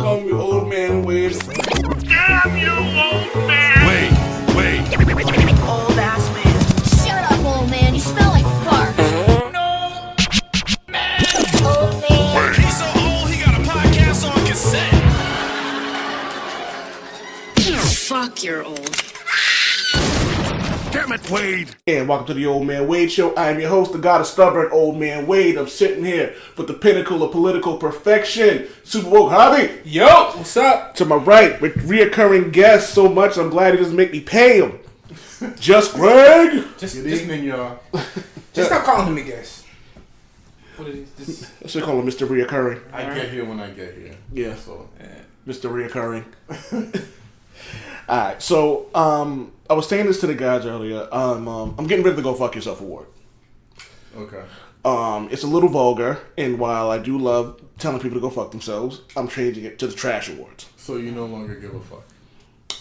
call me old man Wade. Damn you, old man! Wait. Old ass man. Shut up, old man. You smell like fart. No! Man! Old man. He's so old, he got a podcast on cassette. Fuck, you're old. Damn it, Wade. And welcome to the Old Man Wade Show. I am your host, the God of Stubborn, Old Man Wade. I'm sitting here with the pinnacle of political perfection, Super Woke Hobby. Yo, what's up? To my right, with reoccurring guests so much, I'm glad he doesn't make me pay him. Just Greg. Just evening, y'all. stop calling him a guest. What is this? I should call him Mr. Reoccurring. I get here when I get here. Yeah. So Mr. Reoccurring. Alright, so I was saying this to the guys earlier. I'm getting rid of the Go Fuck Yourself award. okay. It's a little vulgar, and while I do love telling people to go fuck themselves, I'm changing it to the Trash Awards. So you no longer give a fuck.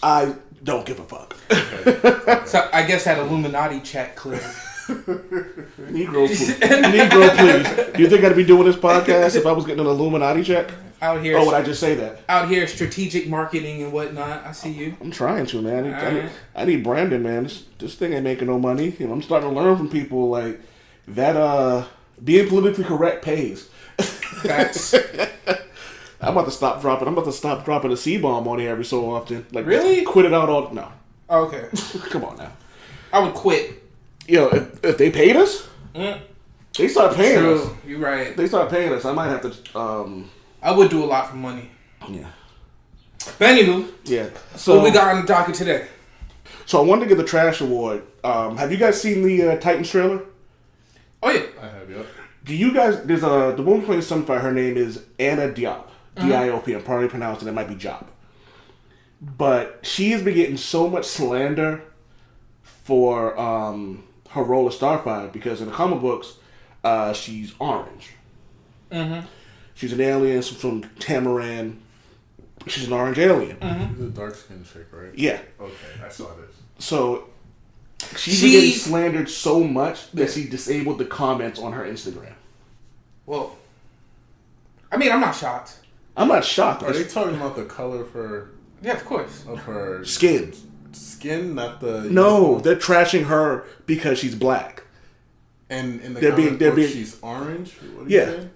I don't give a fuck. Okay. So I guess that Illuminati chat clear. Negro, please. Negro, please. Do you think I'd be doing this podcast if I was getting an Illuminati check? Out here, Or would I just say that? out here, strategic marketing and whatnot. I see you. I'm trying to, man. Alright. I need branding, man. This thing ain't making no money. You know, I'm starting to learn from people like that. Being politically correct pays. Facts. I'm about to stop dropping a C-bomb on here every so often. Like, Really? quit it out all. No, Okay, come on now. I would quit. Yo, if they paid us, they start paying us. True, you're right. They start paying us. I might have to. I would do a lot for money. Yeah. But anywho, Yeah. So what we got on the docket today? So I wanted to give the Trash Award. Have you guys seen the Titans trailer? Oh yeah, I have, yep. Do you guys? There's the woman playing Starfire. Her name is Anna Diop. Diop. I'm probably pronouncing it. Might be Jop. But she has been getting so much slander for her role as Starfire because in the comic books, she's orange. Mm-hmm. She's an alien from Tamaran. She's an orange alien. She's a dark skinned chick, right? Yeah. Okay, I saw this. So she's been getting slandered so much that she disabled the comments on her Instagram. well, I mean, I'm not shocked. I'm not shocked. Are they talking about the color of her Yeah, of course. Skin. skin, not the No, they're trashing her because she's black. And in the they're comic being- book, she's orange. What are you Yeah. saying?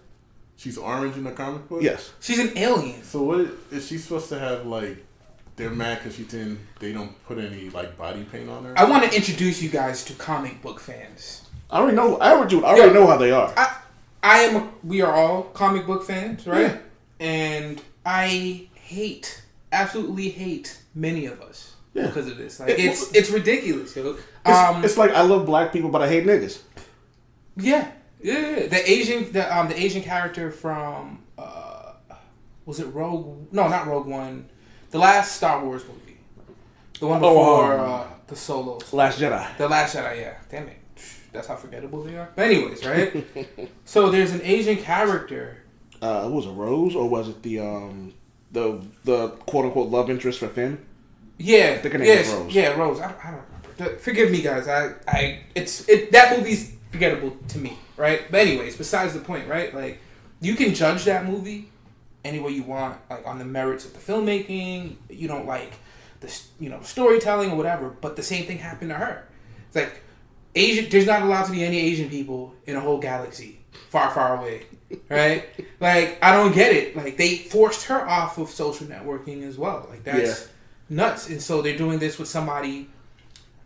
She's orange in the comic book. Yes. She's an alien. So what is she supposed to have? Like, they're mad because they don't put any like body paint on her. I want to introduce you guys to comic book fans. I already know. I already know how they are. We are all comic book fans, right? Yeah. And I absolutely hate many of us because of this. Like it's ridiculous, yo. It's like I love black people, but I hate niggas. Yeah. The Asian character from was it Rogue? No, not Rogue One. The last Star Wars movie, the one before the Solos. Last Jedi. The Last Jedi, yeah. Damn it. That's how forgettable they are. But anyways, right? So there's an Asian character. Was it Rose or was it the quote unquote love interest for Finn? Yeah. I think her name is Rose. Yeah, Rose. I don't remember. Forgive me, guys. That movie's forgettable to me, right? But anyways, besides the point, right? Like, you can judge that movie any way you want, like on the merits of the filmmaking. You don't like the storytelling or whatever, but the same thing happened to her. It's like there's not allowed to be any Asian people in a whole galaxy far, far away, right? Like, I don't get it. Like, they forced her off of social networking as well. Like, that's nuts. And so they're doing this with somebody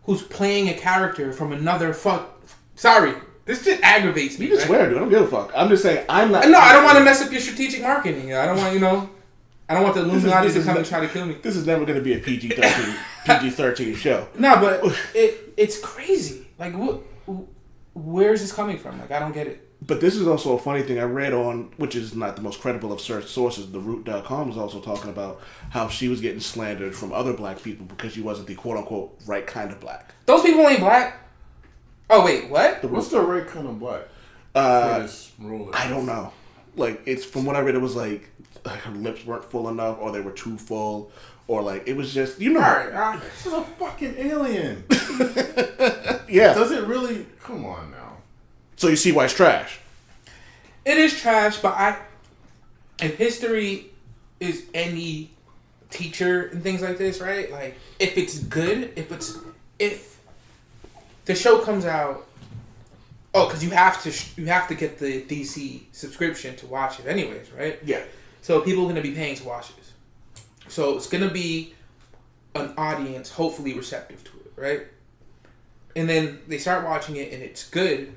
who's playing a character from another Sorry, this just aggravates me. You can swear, dude. I don't give a fuck. I'm just saying, I'm not. No, I don't want to mess up your strategic marketing. I don't want, I don't want the Illuminati to come and try to kill me. This is never going to be a PG-13 show. No, but it's crazy. Like, where is this coming from? Like, I don't get it. But this is also a funny thing I read on, which is not the most credible of search sources. TheRoot.com was also talking about how she was getting slandered from other black people because she wasn't the quote-unquote right kind of black. Those people ain't black. Oh, wait, what? What's the right kind of black? I don't know. Like, it's from what I read, it was like her lips weren't full enough, or they were too full, or like it was just Alright, she's a fucking alien. Yeah. Does it really? Come on now. So you see why it's trash. It is trash, but if history is any teacher and things like this, right? Like, if it's good, if the show comes out, because you have to get the DC subscription to watch it anyways, right? Yeah. So people are gonna be paying to watch this. So it's gonna be an audience hopefully receptive to it, right? And then they start watching it and it's good.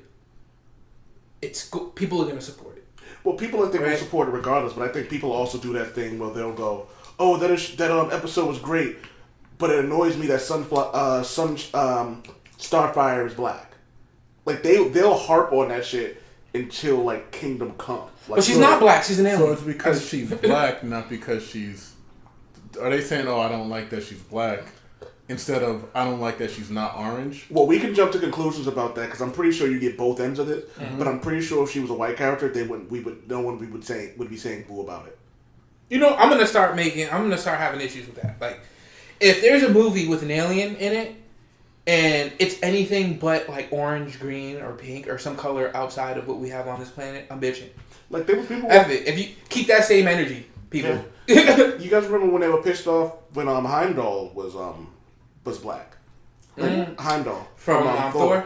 People are gonna support it. Well, people I think will support it regardless, but I think people also do that thing where they'll go, "Oh, that episode was great, but it annoys me that Starfire is black." Like they'll harp on that shit until like Kingdom Come. Like, But she's not black. She's an alien. So it's because she's black, not because she's. Are they saying, "Oh, I don't like that she's black," instead of "I don't like that she's not orange"? Well, we can jump to conclusions about that because I'm pretty sure you get both ends of this. Mm-hmm. But I'm pretty sure if she was a white character, no one would be saying boo about it. You know, I'm gonna start having issues with that. Like, if there's a movie with an alien in it, and it's anything but like orange, green, or pink, or some color outside of what we have on this planet, I'm bitching. Like there were people. If you keep that same energy, people. Yeah. You guys remember when they were pissed off when Heimdall was black? Like, Heimdall From Thor.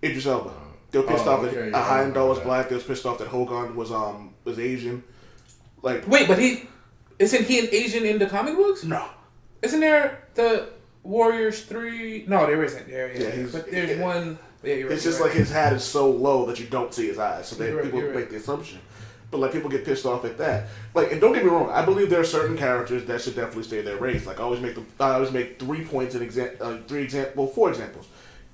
Idris Elba. They were pissed off that yeah, Heimdall was black. They was pissed off that Hogun was Asian. Like Wait, but isn't he an Asian in the comic books? no. Isn't there the Warriors 3? No, there isn't. But there's one. Yeah, you're right. It's just right. like his hat is so low that you don't see his eyes, so people you're make right. the assumption. But like people get pissed off at that. Like, and don't get me wrong, I believe there are certain characters that should definitely stay their race. Like I always make 3 points in four examples.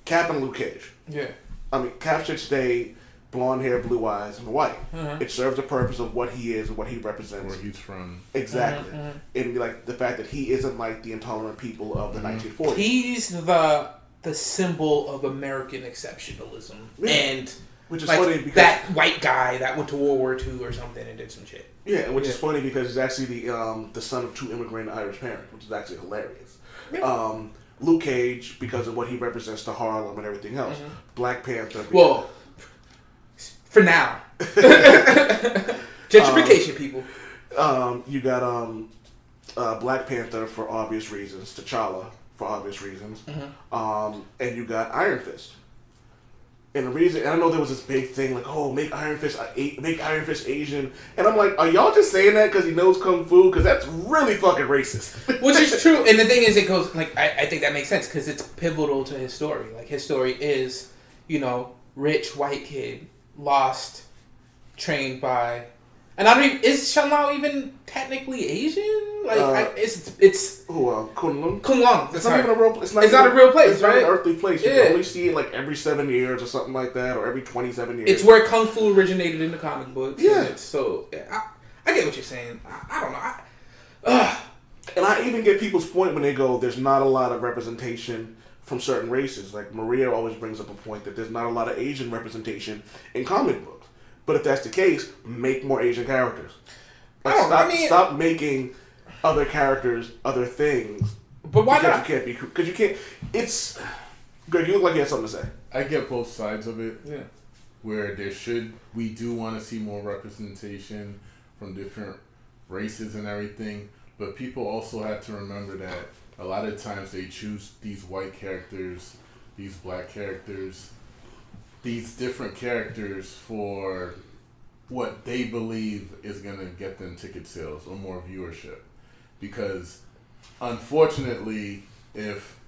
Cap and Luke Cage. Yeah. I mean, Cap should stay blonde hair, blue eyes, and white. It serves the purpose of what he is and what he represents. Where he's from. Exactly. And like the fact that he isn't like the intolerant people of the 1940s. He's the symbol of American exceptionalism. Yeah. And Which is like funny because that white guy that went to World War II or something and did some shit. yeah, which is funny because he's actually the son of 2 immigrant Irish parents, which is actually hilarious. Yeah. Luke Cage because of what he represents to Harlem and everything else. Black Panther. Well, for now, gentrification, people. You got Black Panther for obvious reasons, T'Challa for obvious reasons, and you got Iron Fist. And the reason, and I know there was this big thing like, oh, make Iron Fist Asian, and I'm like, are y'all just saying that because he knows kung fu? Because that's really fucking racist. Which is true, and the thing is, it goes like I think that makes sense because it's pivotal to his story. Like his story is, rich white kid, lost, trained by, and I don't even, is Shenlao even technically Asian? Like it's Kunlun. Kunlun. It's not even a real. It's not a real place, it's right? Not an earthly place. You Yeah. can only see it like every 7 years or something like that, or every 27 years. It's where kung fu originated in the comic books. Yeah. And so I get what you're saying. I don't know. And I even get people's point when they go, there's not a lot of representation from certain races. Like Maria always brings up a point that there's not a lot of Asian representation in comic books. But if that's the case, make more Asian characters. Like, stop making other characters other things. But why not? Because you can't. It's Greg. You look like you had something to say. I get both sides of it. Yeah. Where we do want to see more representation from different races and everything. But people also have to remember that a lot of times they choose these white characters, these black characters, these different characters for what they believe is going to get them ticket sales or more viewership. Because unfortunately, if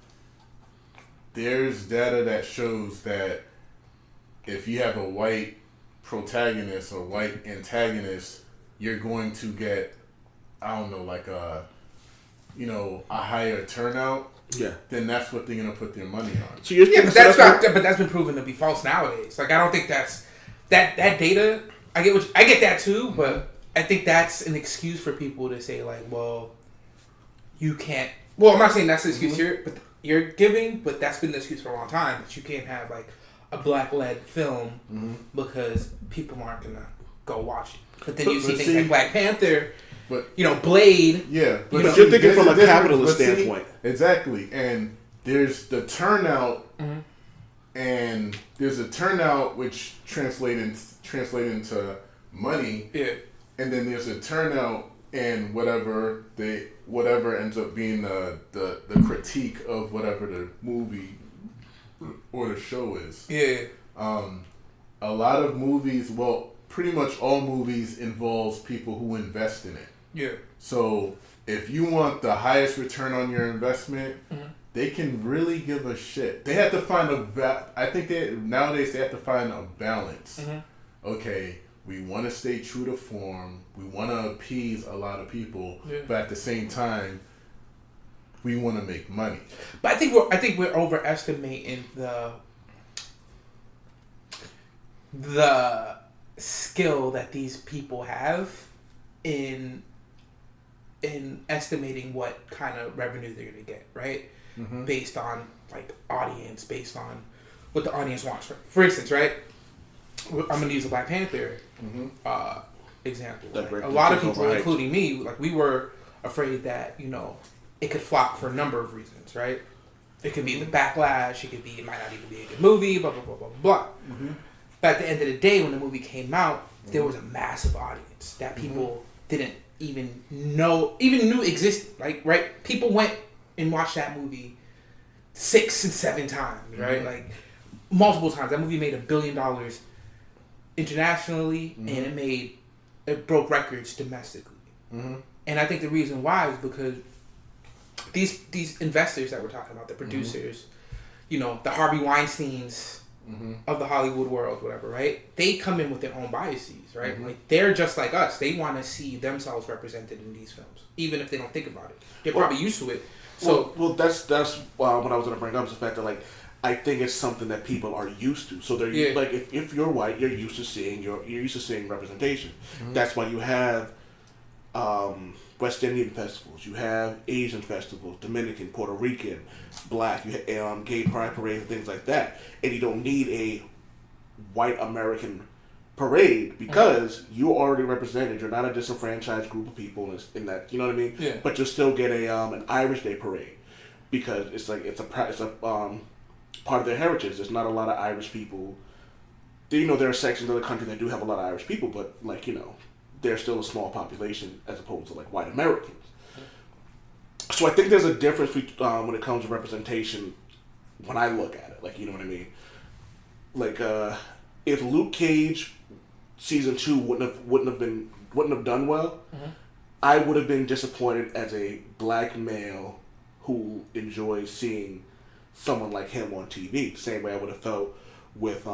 there's data that shows that if you have a white protagonist or white antagonist, you're going to get, I don't know, like a higher turnout. Yeah. Then that's what they're gonna put their money on. So you're, but that's been proven to be false nowadays. Like I don't think that's that data. I get that too, but I think that's an excuse for people to say like, well, you can't. Well, I'm not saying that's the excuse you're giving, but that's been the excuse for a long time that you can't have like a black-led film because people aren't gonna go watch it. But then you see things like Black Panther, but Blade. Yeah, but you're thinking from a capitalist standpoint. Exactly, and there's the turnout, and there's a turnout which translate into money. Yeah, and then there's a turnout and whatever ends up being the critique of whatever the movie or the show is. Yeah. A lot of movies, well, pretty much all movies involves people who invest in it. Yeah. So if you want the highest return on your investment, Mm-hmm. they can really give a shit. They have to find I think nowadays they have to find a balance. Mm-hmm. Okay, we want to stay true to form. We want to appease a lot of people, Yeah. but at the same time, we want to make money. But I think we're overestimating the skill that these people have in estimating what kind of revenue they're gonna get, right? Mm-hmm. Based on like audience, based on what the audience wants. For instance, right? I'm gonna use the Black Panther example. That Like, a break- lot of break people, overhyped. including me, like we were afraid that it could flop for a number of reasons, right? It could be the backlash. It might not even be a good movie. Blah blah blah blah blah. But at the end of the day, when the movie came out, there was a massive audience that people didn't even knew existed. Like, right? People went and watched that movie 6 and 7 times, right? Like multiple times. That movie made $1 billion internationally, and it broke records domestically. And I think the reason why is because these investors that we're talking about, the producers, the Harvey Weinsteins of the Hollywood world, whatever, right? They come in with their own biases, right? Like they're just like us. They want to see themselves represented in these films, even if they don't think about it. They're probably used to it. So, well, that's what I was going to bring up is the fact that like I think it's something that people are used to. So they're like if you're white, you're used to seeing representation. That's why you have West Indian festivals, you have Asian festivals, Dominican, Puerto Rican, Black, you have gay pride parades and things like that. And you don't need a white American parade because you're already represented. You're not a disenfranchised group of people in that, you know what I mean? Yeah. But you'll still get an Irish Day parade because it's a part of their heritage. There's not a lot of Irish people. There are sections of the country that do have a lot of Irish people, but they're still a small population as opposed to like white Americans. So I think there's a difference when it comes to representation when I look at it. Like, you know what I mean? Like, if Luke Cage season 2 wouldn't have done well, I would have been disappointed as a black male who enjoys seeing someone like him on TV. Same way I would have felt with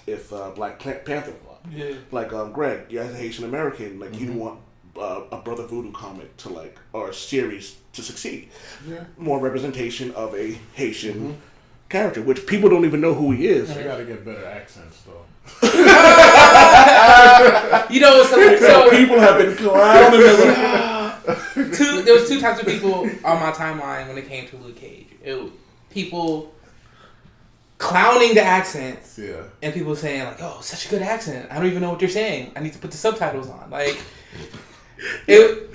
if Black Panther flopped. Yeah. Like Greg, you as a Haitian American, like you'd want a Brother Voodoo comic to or a series to succeed. Yeah. More representation of a Haitian character, which people don't even know who he is. They gotta get better accents though. So People have been clowning there was 2 types of people on my timeline when it came to Luke Cage. People clowning the accents, and people saying like, "Oh, such a good accent! I don't even know what you're saying. I need to put the subtitles on." Like, it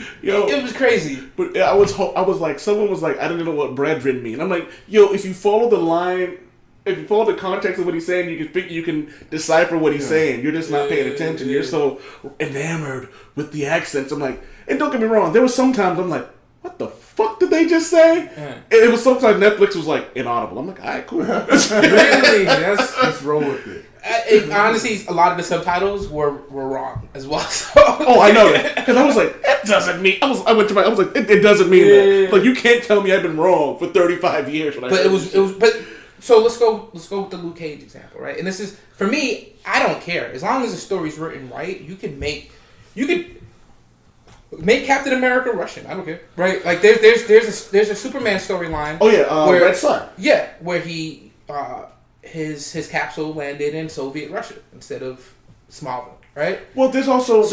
was crazy. But I was like, someone was like, I don't know what brethren mean. I'm like, if you follow the line, if you follow the context of what he's saying, you can decipher what he's saying. You're just not paying attention. You're so enamored with the accents. I'm like, and don't get me wrong, there was sometimes I'm like, what the fuck did they just say? And it was sometimes Netflix was like inaudible. I'm like, all right, cool. Really, Let's roll with it. Honestly, a lot of the subtitles were wrong as well. So. Oh, I know that because I was like, that doesn't mean. I was like, it doesn't mean that. Like, you can't tell me I've been wrong for 35 years. But it was. But so let's go with the Luke Cage example, right? And this is for me. I don't care as long as the story's written right. You could make Captain America Russian. I don't care, right? Like there's a Superman storyline. Oh yeah, Red Sun. Yeah, where he his capsule landed in Soviet Russia instead of Smallville, right? Well, there's also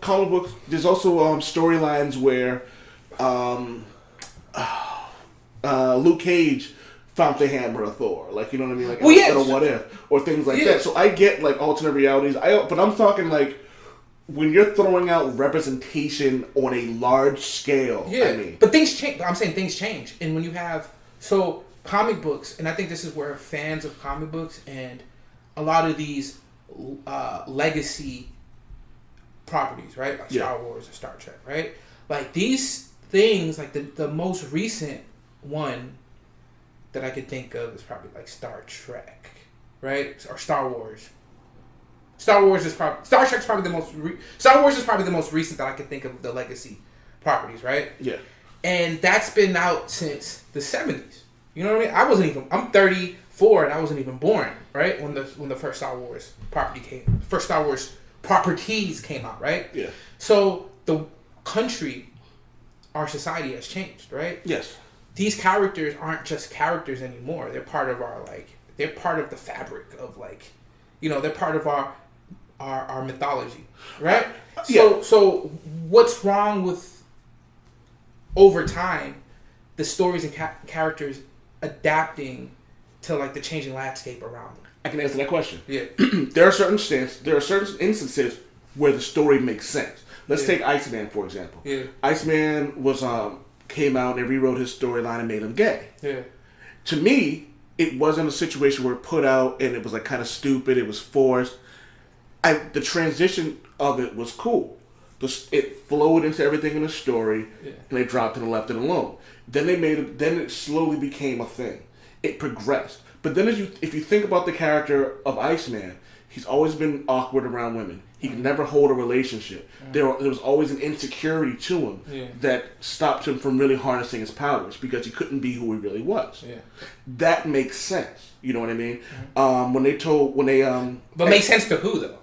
comic books. There's also storylines where Luke Cage found the hammer of Thor, like, you know what I mean, like what if or things like that. So I get like alternate realities. But I'm talking like when you're throwing out representation on a large scale. Yeah, I mean, but things change. I'm saying things change, and when you have comic books, and I think this is where fans of comic books and a lot of these legacy properties, right? Like Yeah. Star Wars or Star Trek, right? Like these things, like the most recent one that I could think of is probably like Star Trek, right? Or Star Wars. Star Wars is probably Star Trek's probably the most. Star Wars is probably the most recent that I can think of the legacy properties, right? Yeah. And that's been out since the 70s. You know what I mean? I'm 34 and I wasn't even born, right? When the first Star Wars first Star Wars properties came out, right? Yeah. So the country, our society has changed, right? Yes. These characters aren't just characters anymore. They're part of our they're part of the fabric of they're part of our mythology, right? Yeah. So what's wrong with over time the stories and characters adapting to the changing landscape around them? I can answer that question. Yeah. There are certain instances where the story makes sense. Let's take Iceman for example. Yeah. Iceman was came out and rewrote his storyline and made him gay. Yeah. To me, it wasn't a situation where it put out and it was kind of stupid. It was forced. The transition of it was cool. It flowed into everything in the story, and they dropped it and left it alone. Then Then it slowly became a thing. It progressed. But then, if you think about the character of Iceman, he's always been awkward around women. He could never hold a relationship. There was always an insecurity to him that stopped him from really harnessing his powers because he couldn't be who he really was. Yeah. That makes sense. You know what I mean? But makes sense to who though?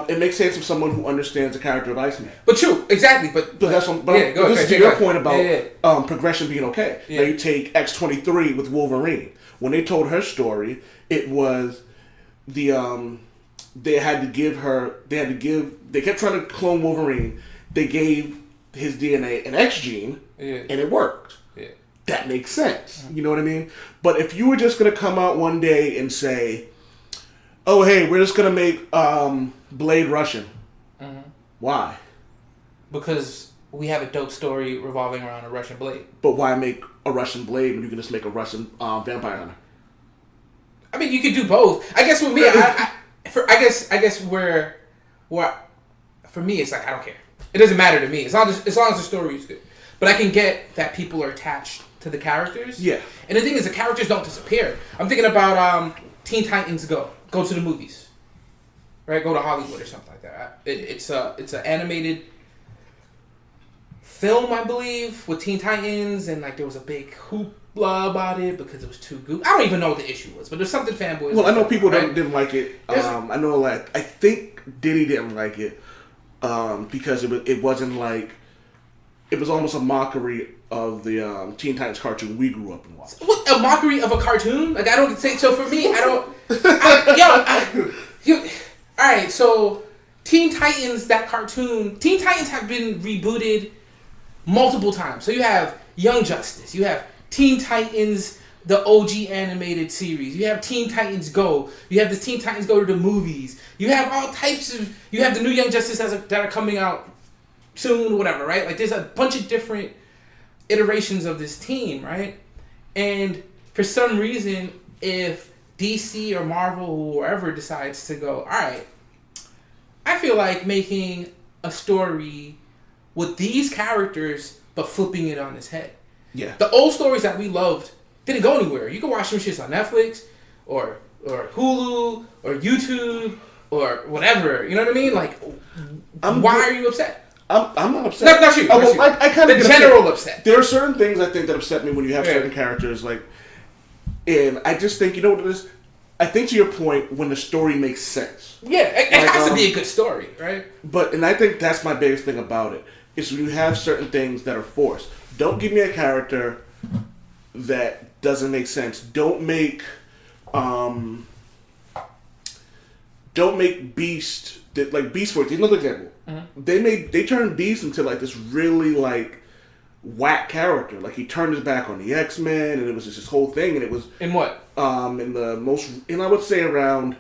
It makes sense of someone who understands the character of Iceman. But true, exactly. But that's this is to your point about progression being okay. Yeah. Now you take X-23 with Wolverine. When they told her story, it was they kept trying to clone Wolverine. They gave his DNA an X gene, and it worked. Yeah. That makes sense. You know what I mean? But if you were just gonna come out one day and say, "Oh, hey, we're just gonna make Blade Russian," why? Because we have a dope story revolving around a Russian Blade. But why make a Russian Blade when you can just make a Russian vampire hunter? I mean, you could do both. I guess with me, I guess where for me it's I don't care. It doesn't matter to me as long as the story is good. But I can get that people are attached to the characters. Yeah. And the thing is, the characters don't disappear. I'm thinking about Teen Titans Go to the movies, right? Go to Hollywood or something like that. It's an animated film, I believe, with Teen Titans, and there was a big hoopla about it because it was too goofy. I don't even know what the issue was, but there's something fanboys. Well, I know people didn't like it. I know, I think Diddy didn't like it because it wasn't it was almost a mockery of the Teen Titans cartoon we grew up and watched. What, a mockery of a cartoon? I don't think so. For me, I don't. All right, so Teen Titans, that cartoon. Teen Titans have been rebooted multiple times. So you have Young Justice, you have Teen Titans, the OG animated series. You have Teen Titans Go. You have the Teen Titans Go to the movies. You have all types of. You have the new Young Justice that are coming out soon, whatever, right? There's a bunch of different iterations of this team, right? And for some reason, if DC or Marvel or whoever decides to go, all right, I feel like making a story with these characters, but flipping it on its head. Yeah. The old stories that we loved didn't go anywhere. You can watch them shits on Netflix or Hulu or YouTube or whatever. You know what I mean? Why are you upset? I'm not upset. Not you. I kind of the general upset. There are certain things I think that upset me when you have certain characters and I just think, you know what it is? I think to your point, when the story makes sense. Yeah, it has to be a good story, right? And I think that's my biggest thing about it, is when you have certain things that are forced. Don't give me a character that doesn't make sense. Don't make Beast, Beast for another example. Mm-hmm. They turned Beast into this really whack character. He turned his back on the X-Men, and it was just this whole thing. And it was in what? In I would say around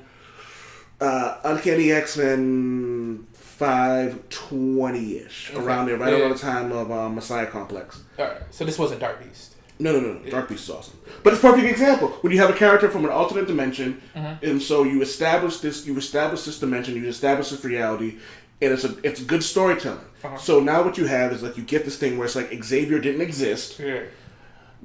Uncanny X-Men 520-ish, around there, right around the time of Messiah Complex. All right, so this wasn't Dark Beast. No. Yeah. Dark Beast is awesome. But it's a perfect example. When you have a character from an alternate dimension, and so you establish this dimension, you establish this reality, and it's good storytelling. So now what you have is like you get this thing where it's like Xavier didn't exist. Yeah.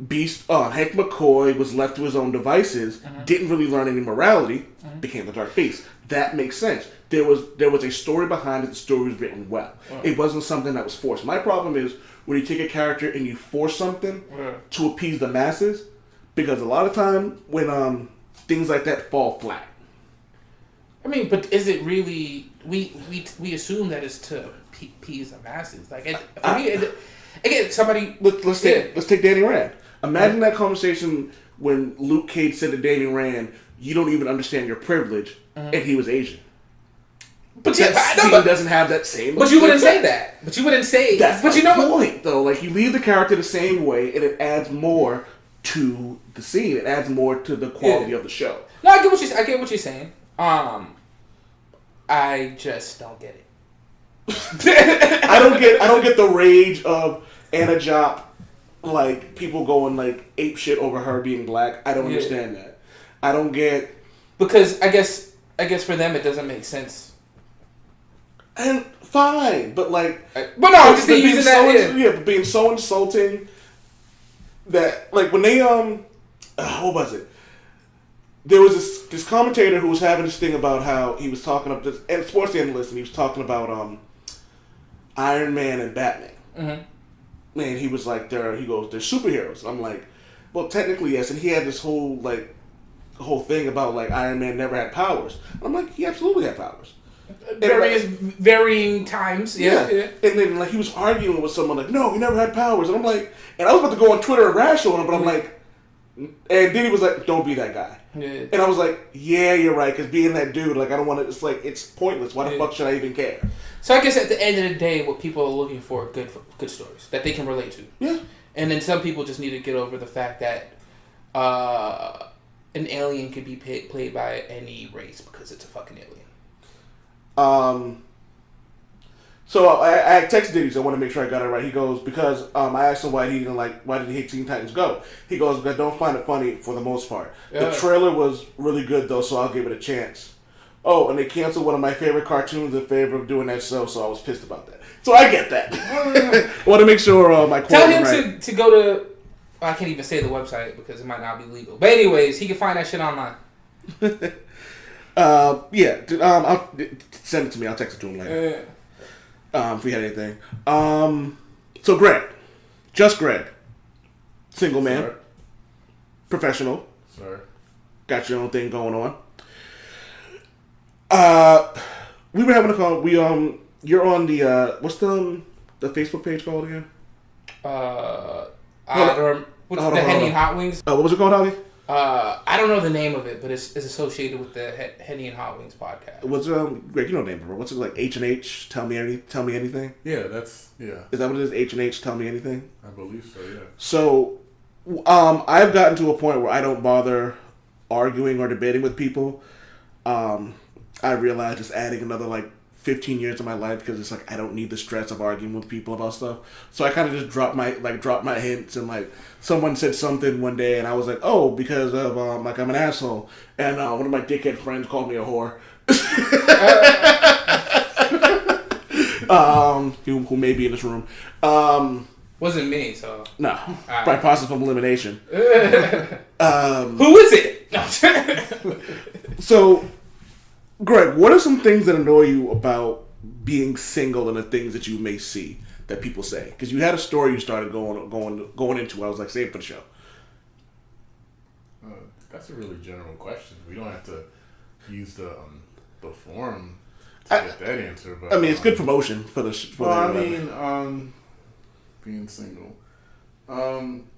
Beast, Hank McCoy was left to his own devices, didn't really learn any morality, became the Dark Beast. That makes sense. There was a story behind it. The story was written well. It wasn't something that was forced. My problem is when you take a character and you force something to appease the masses, because a lot of time when things like that fall flat. I mean, but is it really? We assume that it's to appease the masses. Like for me, again, somebody. Let's take Danny Rand. Imagine that conversation when Luke Cage said to Danny Rand, "You don't even understand your privilege," and he was Asian. But that scene doesn't have that same. But you wouldn't say that. But you wouldn't say. That's but my you know point, though. Like you leave the character the same way, and it adds more to the scene. It adds more to the quality of the show. No, I get what you're saying. I just don't get it. I don't get the rage of Anna Diop, like people going like ape shit over her being black. I don't understand that. I don't get because I guess for them it doesn't make sense. And fine, but like, but no, I'm just using that. But being so insulting that like when they what was it? There was this commentator who was having this thing about how he was talking about this, and sports analyst, and he was talking about Iron Man and Batman. Mm-hmm. And he was like, they're superheroes. And I'm like, well, technically yes. And he had this whole thing about like Iron Man never had powers. And I'm like, he absolutely had powers. Varying times, yeah. And then like he was arguing with someone like, no, he never had powers. And I'm like, and I was about to go on Twitter and rash on him, but I'm like, and then he was like, don't be that guy. Yeah. And I was like, yeah, you're right, because being that dude, like, I don't want to, it's like, it's pointless. Why the fuck should I even care? So I guess at the end of the day, what people are looking for are good stories that they can relate to. Yeah. And then some people just need to get over the fact that an alien could be played by any race because it's a fucking alien. So I texted Diddy, so I want to make sure I got it right. He goes, because I asked him why did he hate Teen Titans Go? He goes, I don't find it funny for the most part. The trailer was really good though, so I'll give it a chance. Oh, and they canceled one of my favorite cartoons in favor of doing that show, so I was pissed about that. So I get that. I want to make sure my quote Tell him right. to go to, I can't even say the website because it might not be legal. But anyways, he can find that shit online. I'll send it to me. I'll text it to him later. If we had anything. So Greg. Just Greg. Single man. Sir. Professional. Sir. Got your own thing going on. We were having a call. You're on the what's the Facebook page called again? The Henny and Hot Wings. What was it called, Holly? I don't know the name of it, but it's associated with the Henny and Hot Wings podcast. What's Greg? You know the name of it. What's it like? H&H? Tell me anything. Yeah, that's yeah. Is that what it is? H&H? Tell me anything. I believe so. Yeah. So, I've gotten to a point where I don't bother arguing or debating with people. I realize it's adding another 15 years of my life because it's like I don't need the stress of arguing with people about stuff. So I kind of just dropped my hints and someone said something one day and I was like, oh, because of I'm an asshole, and one of my dickhead friends called me a whore. Who may be in this room. Wasn't me, so no, by process of elimination. Who is it? So, Greg, what are some things that annoy you about being single and the things that you may see that people say? Because you had a story you started going into. I was like, save it for the show. That's a really general question. We don't have to use the forum to get that answer. But it's good promotion for the. Being single,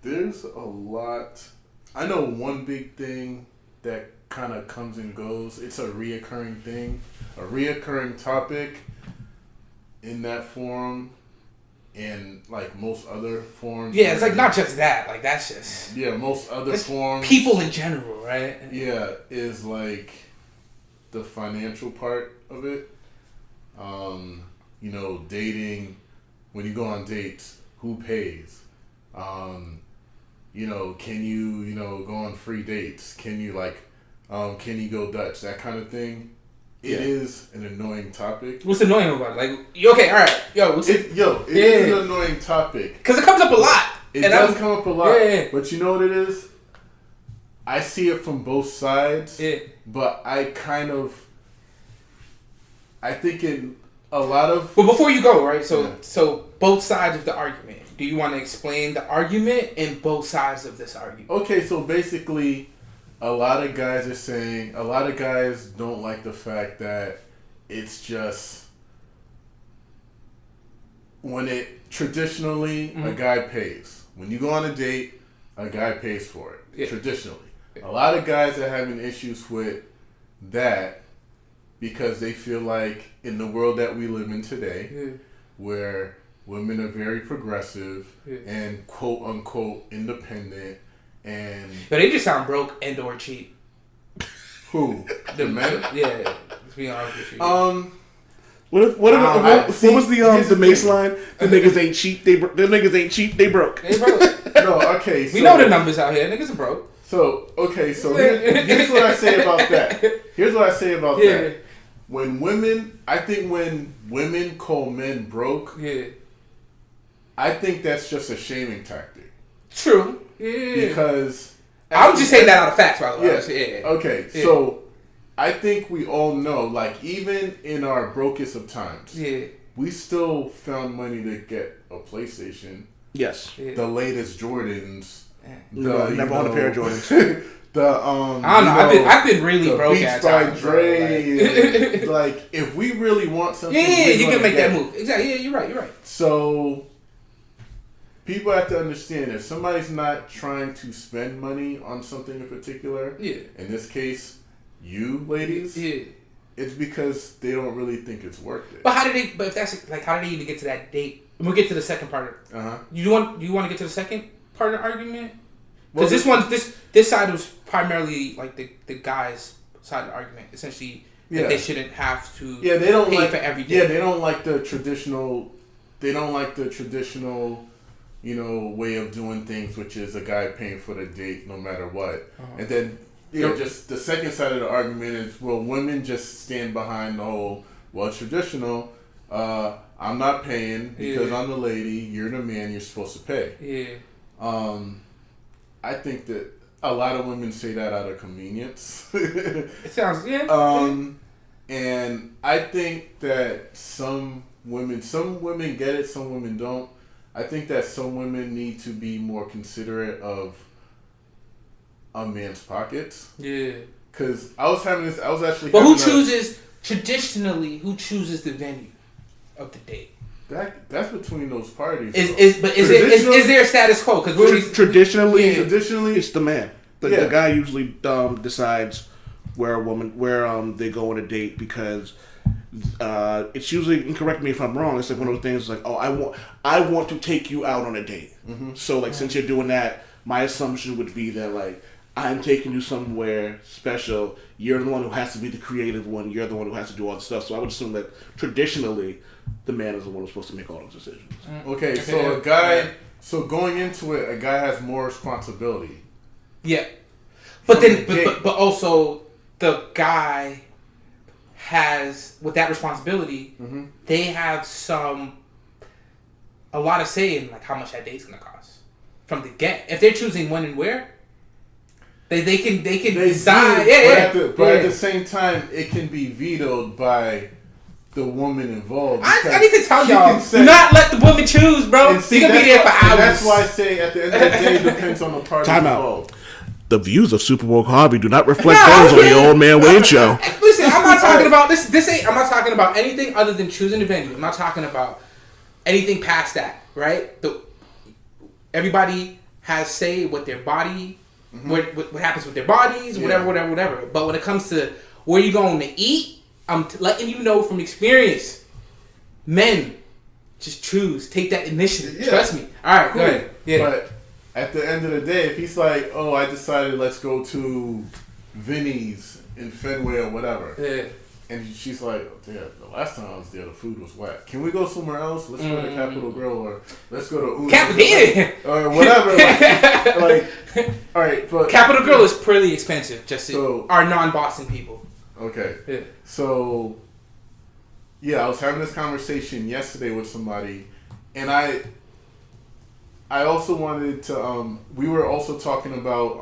there's a lot. I know one big thing that kind of comes and goes. It's a reoccurring thing, a reoccurring topic in that forum, and most other forums. Yeah, it's not just that. That's just most other forums. People in general, right? Yeah, is the financial part of it. Dating. When you go on dates, who pays? Can you go on free dates? Can you can you go Dutch? That kind of thing it is an annoying topic. What's annoying about it? Like, okay, all right, it is an annoying topic because it comes up a lot. It does come up a lot. But you know what it is? I see it from both sides. But I think in a lot of. But before you go, right? So both sides of the argument. Do you want to explain the argument and both sides of this argument? Okay, so basically, a lot of guys don't like the fact that it's just when it traditionally a guy pays. When you go on a date, a guy pays for it. Yeah. Traditionally. A lot of guys are having issues with that because they feel like in the world that we live in today, where women are very progressive and quote unquote independent, and but they just sound broke and or cheap. Who? The men? Yeah. Let's be honest with you. What was the Mace line? The niggas ain't cheap. They broke. They broke. No, okay. So, we know the numbers out here. Niggas are broke. So here's what I say about that. That. When women call men broke, I think that's just a shaming tactic. True. Yeah. Because I'm just saying that out of facts, by the way. Yeah. Okay. Yeah. So I think we all know, like, even in our brokest of times, we still found money to get a PlayStation. Yes. The latest Jordans. No, never owned a pair of Jordans. I don't know. I've been really broke at times. Beats by Dre. Like, if we really want something, you can make that move. Exactly. Yeah, you're right. So people have to understand, if somebody's not trying to spend money on something in particular, in this case, you ladies, it's because they don't really think it's worth it. But how did they? But if that's like, how did they even get to that date? We'll get to the second part. You want to get to the second part of the argument? Because this side was primarily like the guys' side of the argument. Essentially, that they shouldn't have to they don't pay like, for every day. Yeah, they don't like the traditional. They don't like the traditional, way of doing things, which is a guy paying for the date no matter what. And then just the second side of the argument is, well, women just stand behind the whole, well, traditional. I'm not paying because I'm the lady. You're the man. You're supposed to pay. I think that a lot of women say that out of convenience. It sounds and I think that some women get it, some women don't. I think that some women need to be more considerate of a man's pockets. Yeah. Because I was actually. But who chooses who chooses the venue of the date? That's between those parties. Is there a status quo? Because traditionally, it's the man. The guy usually decides where they go on a date, because it's usually, and correct me if I'm wrong, it's like one of those things like, oh, I want to take you out on a date. So like, since you're doing that, my assumption would be that like, I'm taking you somewhere special. You're the one who has to be the creative one. You're the one who has to do all the stuff. So I would assume that traditionally, the man is the one who's supposed to make all those decisions. Okay, so a guy, so going into it, a guy has more responsibility. Yeah, but then, but also the guy has, with that responsibility, they have a lot of say in like how much that date's gonna cost from the get. If they're choosing when and where, they can decide. But at the same time, it can be vetoed by the woman involved. I need to tell y'all, do not let the woman choose, bro. You're gonna be there for hours. That's why I say at the end of the day, it depends on the party involved. The views of Super Woke Hobby do not reflect those on the Old Man Wade Show. Listen, I'm not talking about this. I'm not talking about anything other than choosing the venue. I'm not talking about anything past that, right? Everybody has say what their body, what happens with their bodies, whatever. But when it comes to where you going to eat, I'm letting you know from experience. Men, just choose. Take that initiative. Yeah. Trust me. All right, cool. Go ahead. Yeah. But at the end of the day, if he's like, oh, I decided let's go to Vinny's in Fenway or whatever. Yeah. And she's like, oh, yeah, the last time I was there, the food was wet. Can we go somewhere else? Let's go to Capitol Grill, or let's go to Uno. Or whatever. Like, all right. But Capitol Grill is pretty expensive, just so our non-Boston people. Okay. Yeah. So, yeah, I was having this conversation yesterday with somebody, and I also wanted to. We were also talking about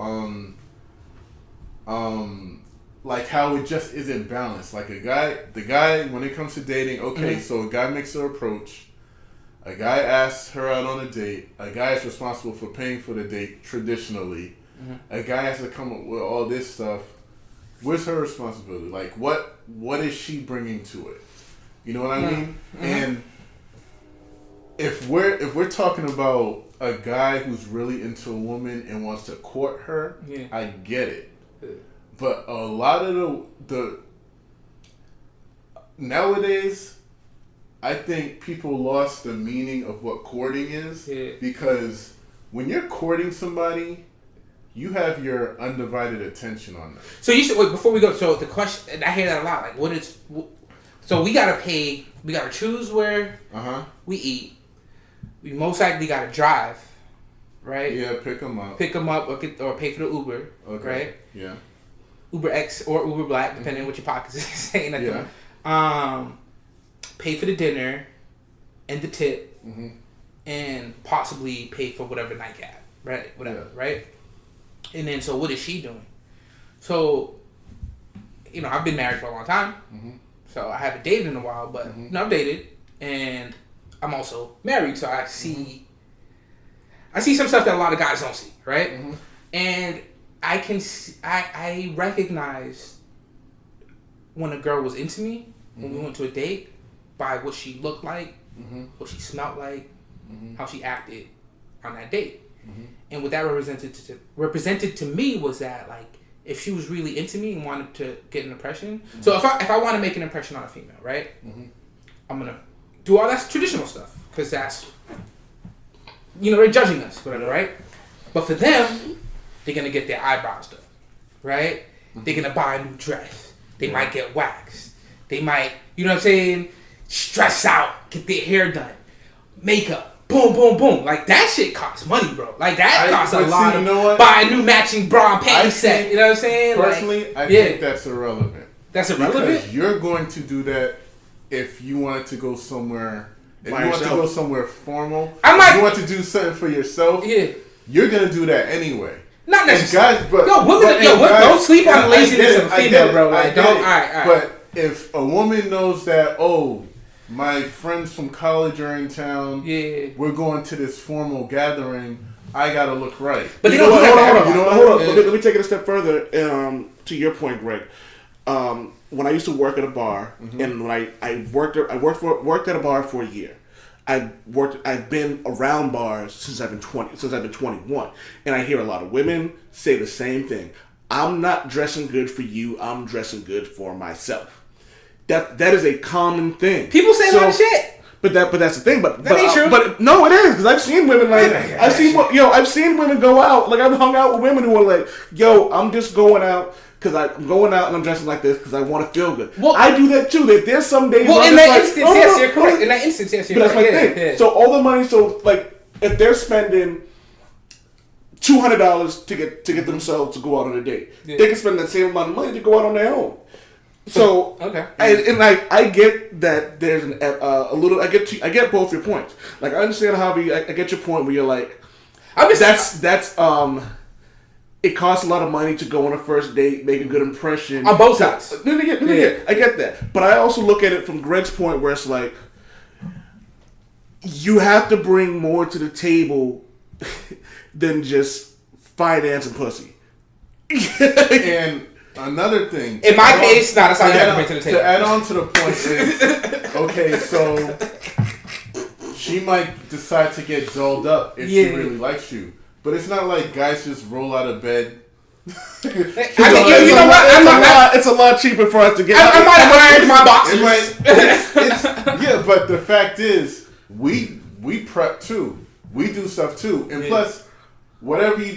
like how it just isn't balanced. Like the guy when it comes to dating, okay, so a guy makes her approach, a guy asks her out on a date, a guy is responsible for paying for the date traditionally, a guy has to come up with all this stuff. Where's her responsibility? Like what is she bringing to it? You know what I mean? And if we're talking about a guy who's really into a woman and wants to court her, I get it. But a lot of the nowadays, I think people lost the meaning of what courting is because when you're courting somebody, you have your undivided attention on them. So you should wait before we go. So the question, and I hear that a lot. Like, what is? So we gotta pay. We gotta choose where we eat. We most likely gotta drive, right? Yeah, pick them up. Or pay for the Uber, right? Yeah. Uber X or Uber Black, depending on what your pockets is saying at the moment. Pay for the dinner and the tip, and possibly pay for whatever nightcap, right? Whatever, right? And then, so what is she doing? So, I've been married for a long time, so I haven't dated in a while, but I've dated, and I'm also married, so I see some stuff that a lot of guys don't see, right? And I can I recognized when a girl was into me when we went to a date by what she looked like, what she smelled like, how she acted on that date. And what that represented to me was that, like, if she was really into me and wanted to get an impression. So if I want to make an impression on a female, right? I'm gonna do all that traditional stuff because that's they're judging us, whatever, right? But for them, they're gonna get their eyebrows done, right? They're gonna buy a new dress. They might get waxed. They might, stress out, get their hair done, makeup. Boom, boom, boom. Like, that shit costs money, bro. Like, that costs a lot of... Buy a new matching bra and panty set. You know what I'm saying? Personally, I think that's irrelevant. That's irrelevant? Because you're going to do that if you wanted to go somewhere... If you want to go somewhere formal, if you want to do something for yourself, you're going to do that anyway. Not necessarily. Guys, but, don't sleep on the laziness of a female, bro. Like, don't... All right. But if a woman knows that, my friends from college are in town. Yeah. We're going to this formal gathering. I gotta look right. But you know what? Hold on. Let me take it a step further. To your point, Greg. When I used to work at a bar, and when I worked at a bar for a year. I've been around bars since I've been 21, and I hear a lot of women say the same thing. I'm not dressing good for you. I'm dressing good for myself. That is a common thing. People say a lot of shit. But that's the thing. But that ain't true. But no, it is, because I've seen women I've seen women go out. Like, I've hung out with women who are like, I'm just going out because I'm going out and I'm dressing like this because I want to feel good. Well, I do that too. There's some days. Well, in that instance, yes, you're correct. In that instance, yes, you're correct. But that's my thing. Yeah. So all the money. So, like, if they're spending $200 to get themselves to go out on a date, they can spend that same amount of money to go out on their own. So okay, I get that there's a little. I get both your points. Like, I understand, Javi. I get your point where you're like, it costs a lot of money to go on a first date, make a good impression on both sides. Yeah, I get that, but I also look at it from Greg's point where it's like, you have to bring more to the table than just finance and pussy. And another thing. In my case, that's how you have to bring to the table. To add on to the point is, okay, so she might decide to get dolled up if she really likes you. But it's not like guys just roll out of bed. It's a lot cheaper for us to get. I might have ironed my boxers. Yeah, but the fact is, we prep too. We do stuff too. And plus, whatever you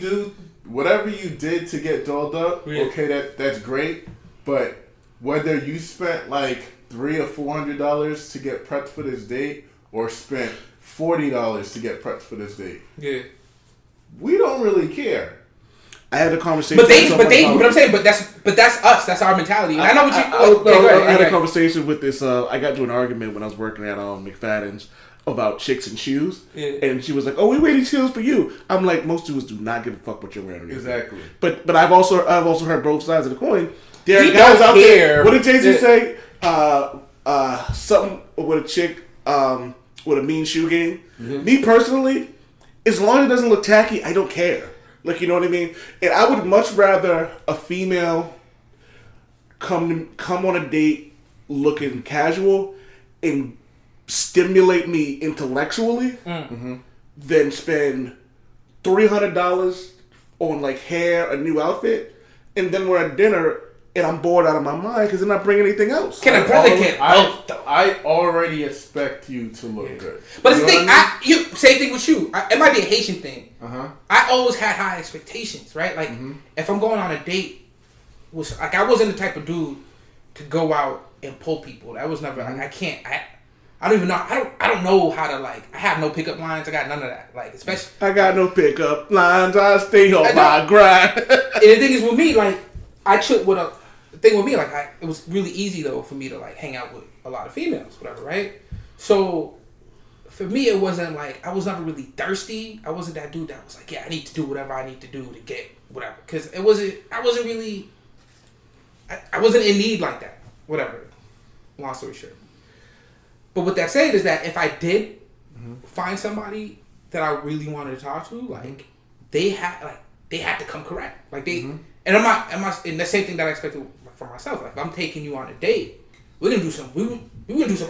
did to get dolled up, okay, that's great. But whether you spent like $300 or $400 to get prepped for this date, or spent $40 to get prepped for this date, we don't really care. I had a conversation. But with that's us. That's our mentality. And I know what you. I had a conversation with this. I got into an argument when I was working at McFadden's about chicks and shoes, and she was like, "Oh, we wear these heels for you." I'm like, most dudes do not give a fuck what you're wearing. Exactly. But I've also heard both sides of the coin. There are guys out there. What did Jay-Z say? Something with a chick with a mean shoe game. Mm-hmm. Me personally, as long as it doesn't look tacky, I don't care. Like, you know what I mean? And I would much rather a female come on a date looking casual and stimulate me intellectually than spend $300 on like hair, a new outfit, and then we're at dinner and I'm bored out of my mind because they're not bringing anything else. I already expect you to look good. But it's the thing, same thing with you. It might be a Haitian thing. I always had high expectations, right? Like, if I'm going on a date, I wasn't the type of dude to go out and pull people. That was never. I can't. I don't even know. I don't know how to like. I have no pickup lines. I got none of that. Like, especially. I got no pickup lines. I stay on my grind. And the thing is with me, like, the thing with me, like, it was really easy though for me to like hang out with a lot of females, whatever, right? So for me, it wasn't like I was never really thirsty. I wasn't that dude that was like, yeah, I need to do whatever I need to do to get whatever, because I wasn't really. I wasn't in need like that. Whatever. Long story short. But with that said, is that if I did find somebody that I really wanted to talk to, like they had to come correct. Like they and I'm not and the same thing that I expected for myself. Like if I'm taking you on a date, we're gonna do some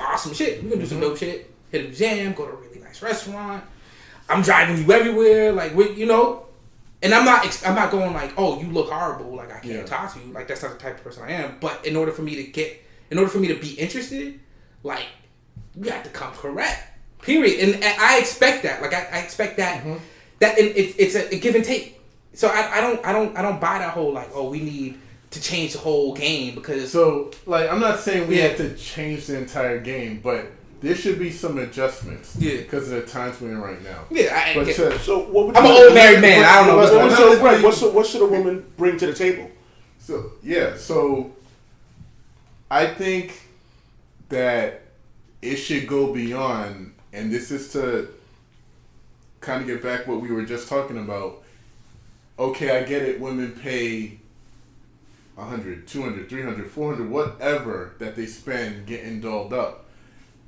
awesome shit. We're gonna do some dope shit. Hit a museum, go to a really nice restaurant. I'm driving you everywhere, like and I'm not going like, oh, you look horrible, like I can't talk to you. Like that's not the type of person I am. But in order for me to be interested, like you have to come correct. Period. And I expect that. Like I expect that that it's a give and take. So I don't buy that whole like, oh, we need to change the whole game because like I'm not saying we have to change the entire game, but there should be some adjustments. Yeah. Because of the times we're in right now. Yeah. So what would I'm an old married man. I don't know. What should a woman bring to the table? So I think that it should go beyond, and this is to kind of get back what we were just talking about. Okay, I get it. Women pay $100, $200, $300, $400, whatever that they spend getting dolled up.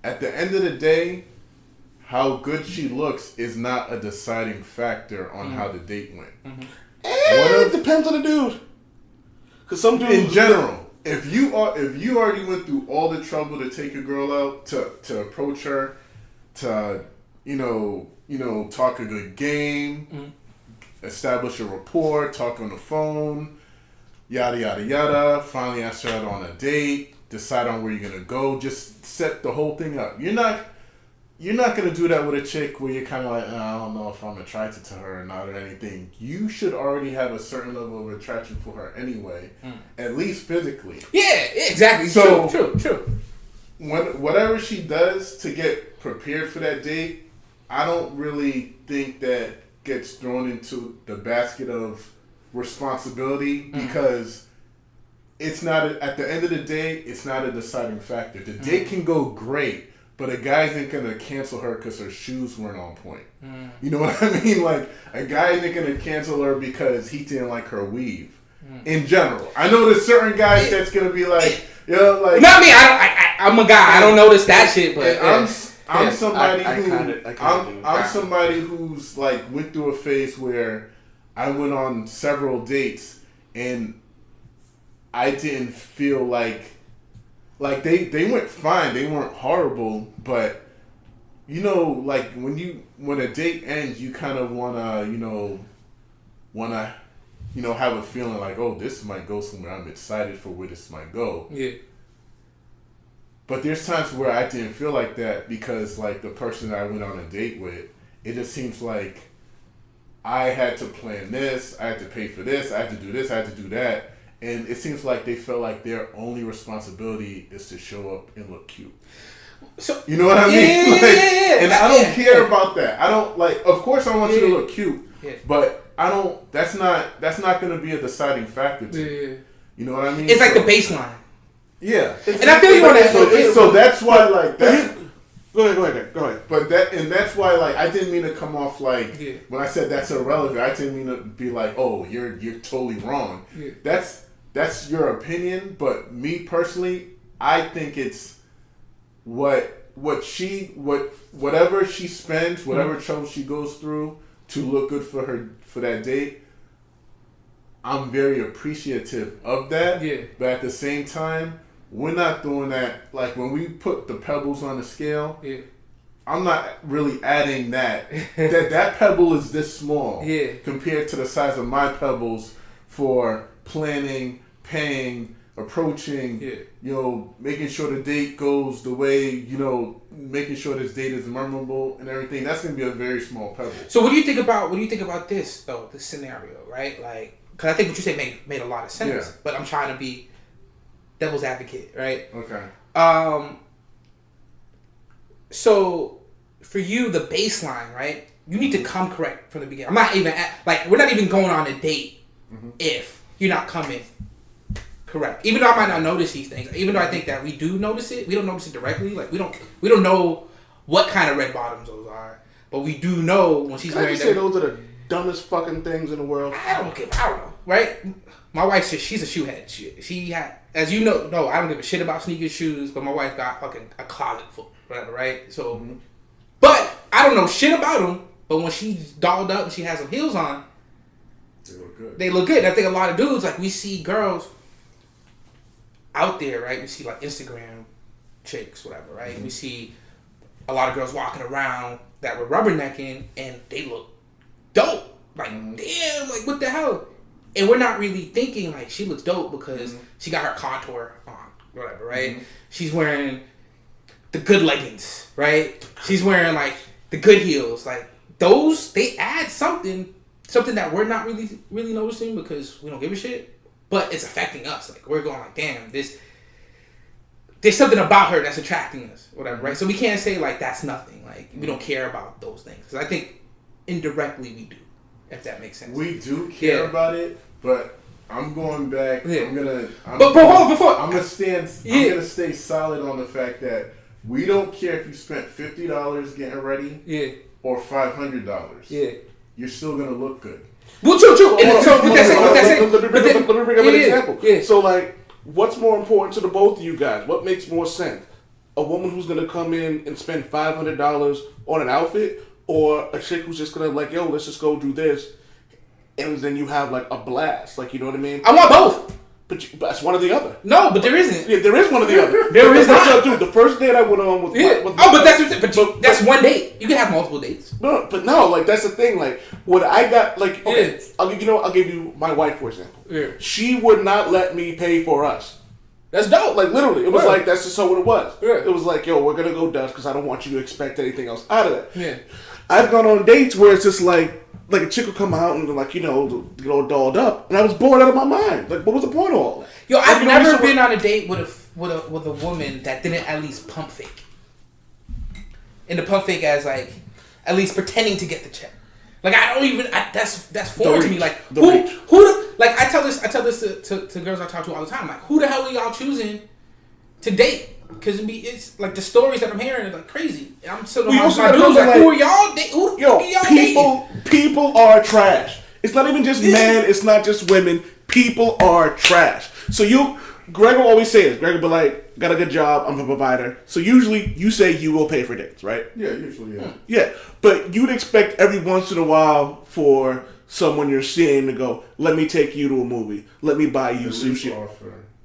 At the end of the day, how good she looks is not a deciding factor on how the date went. It depends on the dude. Because some dudes, in general, if you already went through all the trouble to take a girl out, to approach her, to talk a good game, establish a rapport, talk on the phone, yada yada yada. Finally, ask her out on a date. Decide on where you're gonna go. Just set the whole thing up. You're not gonna do that with a chick where you're kind of like, I don't know if I'm attracted to her or not or anything. You should already have a certain level of attraction for her anyway, at least physically. Yeah, exactly. So true. Whatever she does to get prepared for that date, I don't really think that gets thrown into the basket of responsibility because. It's not, at the end of the day, it's not a deciding factor. The date can go great, but a guy isn't going to cancel her because her shoes weren't on point. You know what I mean? Like, a guy isn't going to cancel her because he didn't like her weave. In general. I know there's certain guys that's going to be like, like... Not me, I'm a guy. I don't notice that shit, but... I'm somebody who's, like, went through a phase where I went on several dates and... I didn't feel like they went fine. They weren't horrible, but like when a date ends, you kind of wanna have a feeling like, oh, this might go somewhere. I'm excited for where this might go. Yeah. But there's times where I didn't feel like that because like the person that I went on a date with, it just seems like I had to plan this, I had to pay for this, I had to do this, I had to do that. And it seems like they felt like their only responsibility is to show up and look cute. So you know what I mean? And I don't care about that. I don't like. Of course, I want you to look cute, Yeah. But that's not going to be a deciding factor to me. You know what I mean? It's like the baseline. Yeah. And I feel you on that. So that's why, like, that. Go ahead. But that's why, like, I didn't mean to come off like when I said that's irrelevant. I didn't mean to be like, oh, you're totally wrong. Yeah. That's your opinion, but me personally, I think it's whatever she spends, whatever trouble she goes through to look good for that date. I'm very appreciative of that. Yeah. But at the same time, we're not doing that. Like when we put the pebbles on the scale, I'm not really adding that. that pebble is this small compared to the size of my pebbles for planning, paying, approaching, making sure the date goes the way, making sure this date is memorable and everything. That's going to be a very small pebble. So what do you think about this though, this scenario, right? Like, because I think what you said made a lot of sense, but I'm trying to be devil's advocate, right? Okay. So for you, the baseline, right? You need to come correct from the beginning. I'm not even we're not even going on a date if you're not coming correct. Even though I might not notice these things, even though I think that we do notice it, we don't notice it directly. Like we don't know what kind of red bottoms those are, but we do know when she's wearing them. Say those are the dumbest fucking things in the world. I don't know, right? My wife says she's a shoehead. She had, as you know, no, I don't give a shit about sneakers, shoes, but my wife got fucking a closet full, whatever, right? So, but I don't know shit about them. But when she's dolled up and she has some heels on, they look good. They look good. And I think a lot of dudes, like we see girls out there, right? We see like Instagram chicks, whatever, right? We see a lot of girls walking around that were rubbernecking and they look dope. Like, damn, like what the hell? And we're not really thinking like she looks dope because she got her contour on, whatever, right? She's wearing the good leggings, right? She's wearing like the good heels. Like those, they add something that we're not really noticing because we don't give a shit. But it's affecting us. Like we're going like, damn, there's something about her that's attracting us, whatever, right? So we can't say like that's nothing. Like we don't care about those things. Because I think indirectly we do, if that makes sense. We do care about it, but I'm going back. Yeah. I'm gonna stay solid on the fact that we don't care if you spent $50 getting ready, or $500. Yeah, you're still gonna look good. Well, true. Let me bring up an example. Yeah. So, like, what's more important to the both of you guys? What makes more sense? A woman who's gonna come in and spend $500 on an outfit, or a chick who's just gonna like, yo, let's just go do this, and then you have like a blast, like, you know what I mean? I want both. But that's one or the other. No, but there isn't. Yeah, there is one or the other. There is not. Dude, the first date I went on with that's one date. You can have multiple dates. No, but no, like that's the thing. Like what I got, like okay, I'll give you my wife for example. Yeah. She would not let me pay for us. That's dope. Like literally, it was like that's just so what it was. Yeah. It was like, yo, we're gonna go Dutch because I don't want you to expect anything else out of that. Yeah. I've gone on dates where it's just like a chick will come out and like, dolled up, and I was bored out of my mind. Like, what was the point of all that? Yo, I've never been on a date with a woman that didn't at least pump fake. And the pump fake as like at least pretending to get the check. Like I don't even. That's foreign to me. Like I tell this to girls I talk to all the time. Like who the hell are y'all choosing to date? Because it's like the stories that I'm hearing are like crazy. I'm sitting on my dudes like, who are y'all dating? People are trash. It's not even just men. It's not just women. People are trash. So Greg will always say this. Greg will be like, got a good job. I'm a provider. So usually you say you will pay for dates, right? Yeah, usually, yeah. Yeah, but you'd expect every once in a while for someone you're seeing to go, let me take you to a movie. Let me buy you sushi.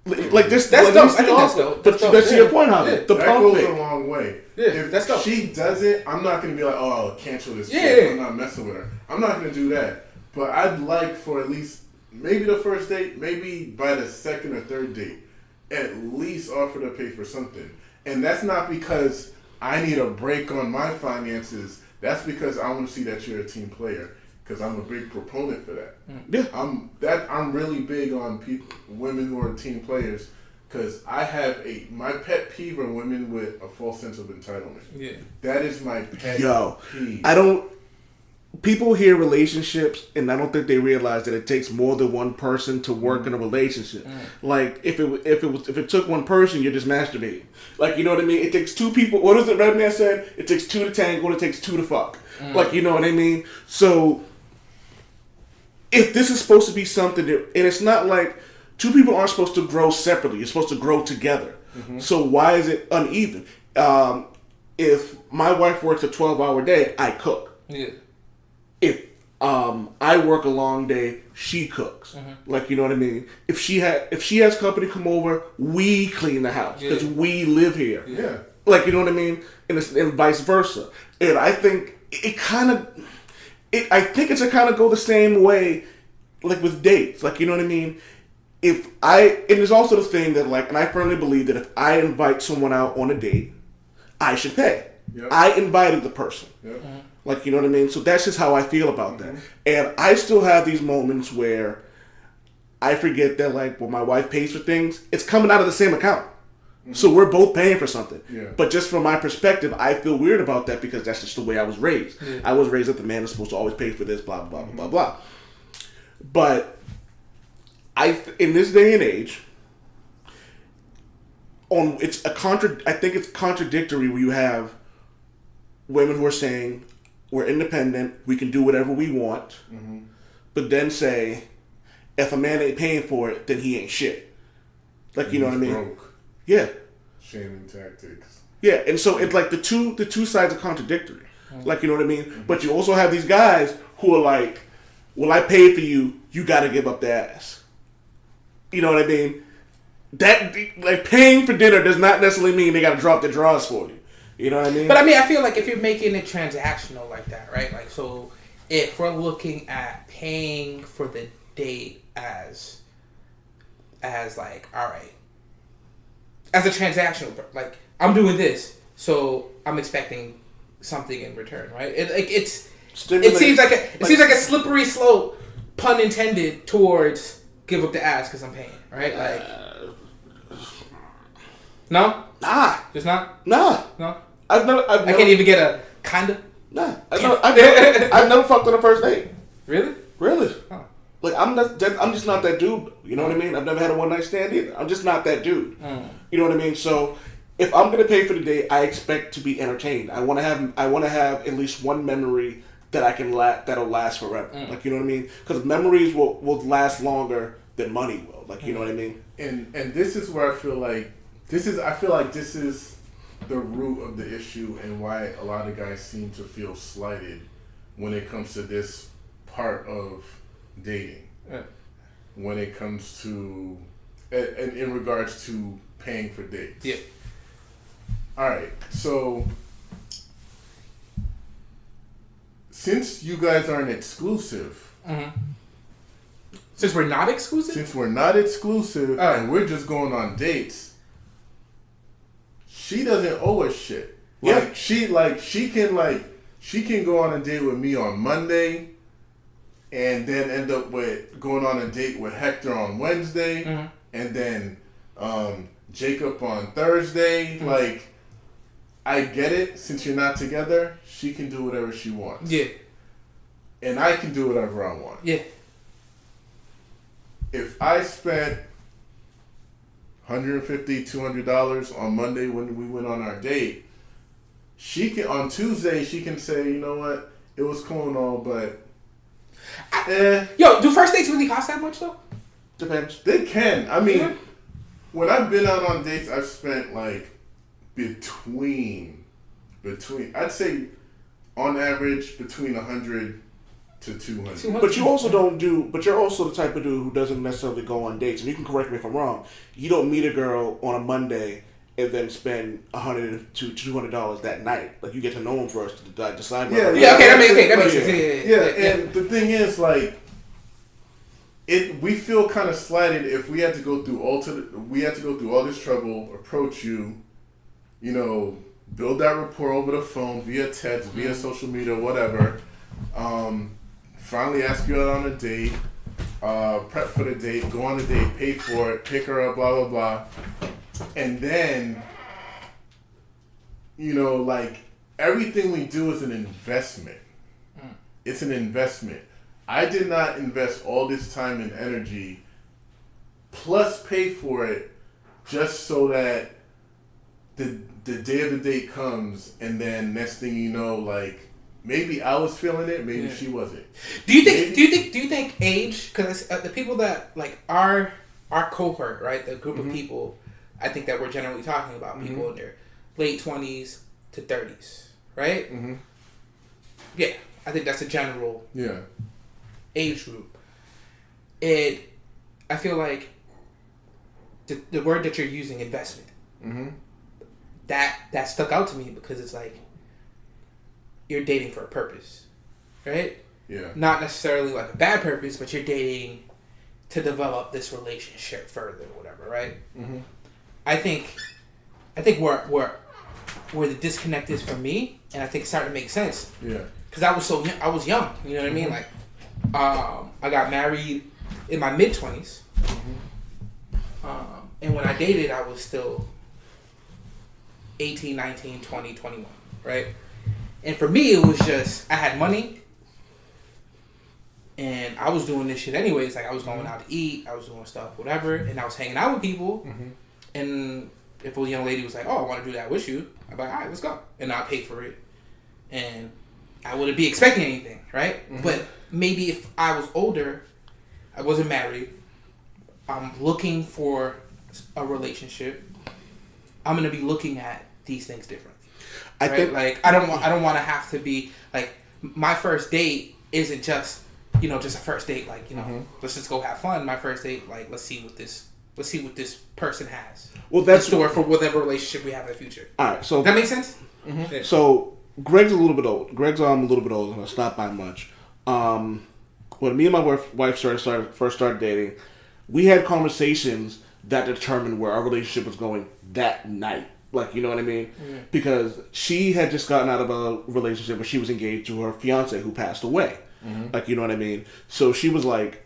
Like this, that's dope. I think that's dope. That's your point, Javi. Yeah. The that pump goes fake. a long way. Yeah, if that's dope. She does it, I'm not gonna be like, oh, I'll cancel this. Yeah, I'm not messing with her. I'm not gonna do that. But I'd like for at least maybe the first date, maybe by the second or third date, at least offer to pay for something. And that's not because I need a break on my finances. That's because I want to see that you're a team player. Because I'm a big proponent for that. Yeah, I'm really big on women who are team players. Because I have my pet peeve are women with a false sense of entitlement. Yeah, that is my pet peeve. people hear relationships, and I don't think they realize that it takes more than one person to work in a relationship. Like if it took one person, you're just masturbating. Like, you know what I mean? It takes two people. What is it Redman said? It takes two to tango, and it takes two to fuck. Like, you know what I mean? So if this is supposed to be something that, and it's not like two people aren't supposed to grow separately. You're supposed to grow together. So why is it uneven? If my wife works a 12-hour day, I cook. Yeah. If I work a long day, she cooks. Like, you know what I mean? If she has company come over, we clean the house because we live here. Yeah. Like, you know what I mean? And vice versa. And I think I think it's a kind of go the same way, like with dates. Like, you know what I mean? And there's also the thing that, like, and I firmly believe that if I invite someone out on a date, I should pay. Yep. I invited the person. Yep. Like, you know what I mean? So that's just how I feel about that. And I still have these moments where I forget that, like, when my wife pays for things, it's coming out of the same account. So we're both paying for something. Yeah. But just from my perspective, I feel weird about that because that's just the way I was raised. I was raised that the man is supposed to always pay for this, blah, blah, blah, blah, blah. But in this day and age, I think it's contradictory where you have women who are saying, we're independent, we can do whatever we want, but then say, if a man ain't paying for it, then he ain't shit. Like, you know what I mean? Broke. Yeah. Shaming tactics. Yeah, and so it's like the two sides are contradictory. Like, you know what I mean? But you also have these guys who are like, well, I paid for you, you gotta give up the ass. You know what I mean? That, like, paying for dinner does not necessarily mean they gotta drop the drawers for you. You know what I mean? But I mean, I feel like if you're making it transactional like that, right? Like, so if we're looking at paying for the date as like, all right, as a transactional, like, I'm doing this, so I'm expecting something in return, right? It seems like a slippery slope, pun intended, towards give up the ass because I'm paying, right? Like, no, nah, just not, nah. no. I can't even get a kinda. Nah, I've never fucked on a first date. Really? Really? Huh. Like, I'm just not that dude. You know what I mean? I've never had a one night stand either. I'm just not that dude. You know what I mean? So if I'm gonna pay for the date, I expect to be entertained. I want to have at least one memory that I can that'll last forever. Like, you know what I mean? Because memories will last longer than money will. Like, you know what I mean? And this is where I feel like this is the root of the issue and why a lot of guys seem to feel slighted when it comes to this part of dating. When it comes to in regards to paying for dates. Yeah. All right. So since you guys aren't exclusive, Since we're not exclusive, and we're just going on dates, she doesn't owe us shit. Yeah. She can go on a date with me on Monday, and then end up with going on a date with Hector on Wednesday, and then Jacob on Thursday. Like, I get it. Since you're not together, she can do whatever she wants. Yeah. And I can do whatever I want. Yeah. If I spent $150, $200 on Monday when we went on our date, on Tuesday she can say, you know what, it was cool and all, but Yo, do first dates really cost that much though? Depends. They can. I mean, when I've been out on dates, I've spent like between I'd say on average between 100 to 200. But you also but you're also the type of dude who doesn't necessarily go on dates. And you can correct me if I'm wrong. You don't meet a girl on a Monday and then spend $100 to $200 that night. Like, you get to know them first to decide. Okay, that makes sense. Yeah, and the thing is, like, we feel kind of slighted if we had to go through all this trouble, approach you, you know, build that rapport over the phone, via text, via social media, whatever. Finally ask you out on a date, prep for the date, go on the date, pay for it, pick her up, blah, blah, blah. And then, you know, like, everything we do is an investment. it's an investment. I did not invest all this time and energy plus pay for it just so that the day of the date comes and then next thing you know, like, maybe I was feeling it, maybe she wasn't. Do you think age? Because the people that like our cohort, right, the group of people, I think that we're generally talking about people in their late 20s to 30s, right? Yeah, I think that's a general age group. I feel like the word that you're using, investment, that stuck out to me because it's like you're dating for a purpose, right? Yeah. Not Not necessarily like a bad purpose, but you're dating to develop this relationship further, or whatever, right? I think where the disconnect is for me, and I think it's starting to make sense. Yeah. Because I was young, you know what I mean? Like, I got married in my mid 20s, and when I dated, I was still 18, 19, 20, 21, right? And for me, it was just, I had money, and I was doing this shit anyways. Like, I was going out to eat, I was doing stuff, whatever, and I was hanging out with people, and if a young lady was like, oh, I want to do that with you, I'd be like, all right, let's go. And I'd pay for it. And I wouldn't be expecting anything, right? But maybe if I was older, I wasn't married, I'm looking for a relationship, I'm going to be looking at these things differently. I Right? think Like, I don't want to have to be like, my first date isn't just, just a first date. Like, let's just go have fun. My first date, like, let's see what this person has. Well, that's in store for whatever relationship we have in the future. all right. So That makes sense. Yeah. So Greg's a little bit old. Greg's a little bit older. It's not by much. When me and my wife first started dating, we had conversations that determined where our relationship was going that night. Like, you know what I mean? Because she had just gotten out of a relationship where she was engaged to her fiance who passed away. Like, you know what I mean? So she was like,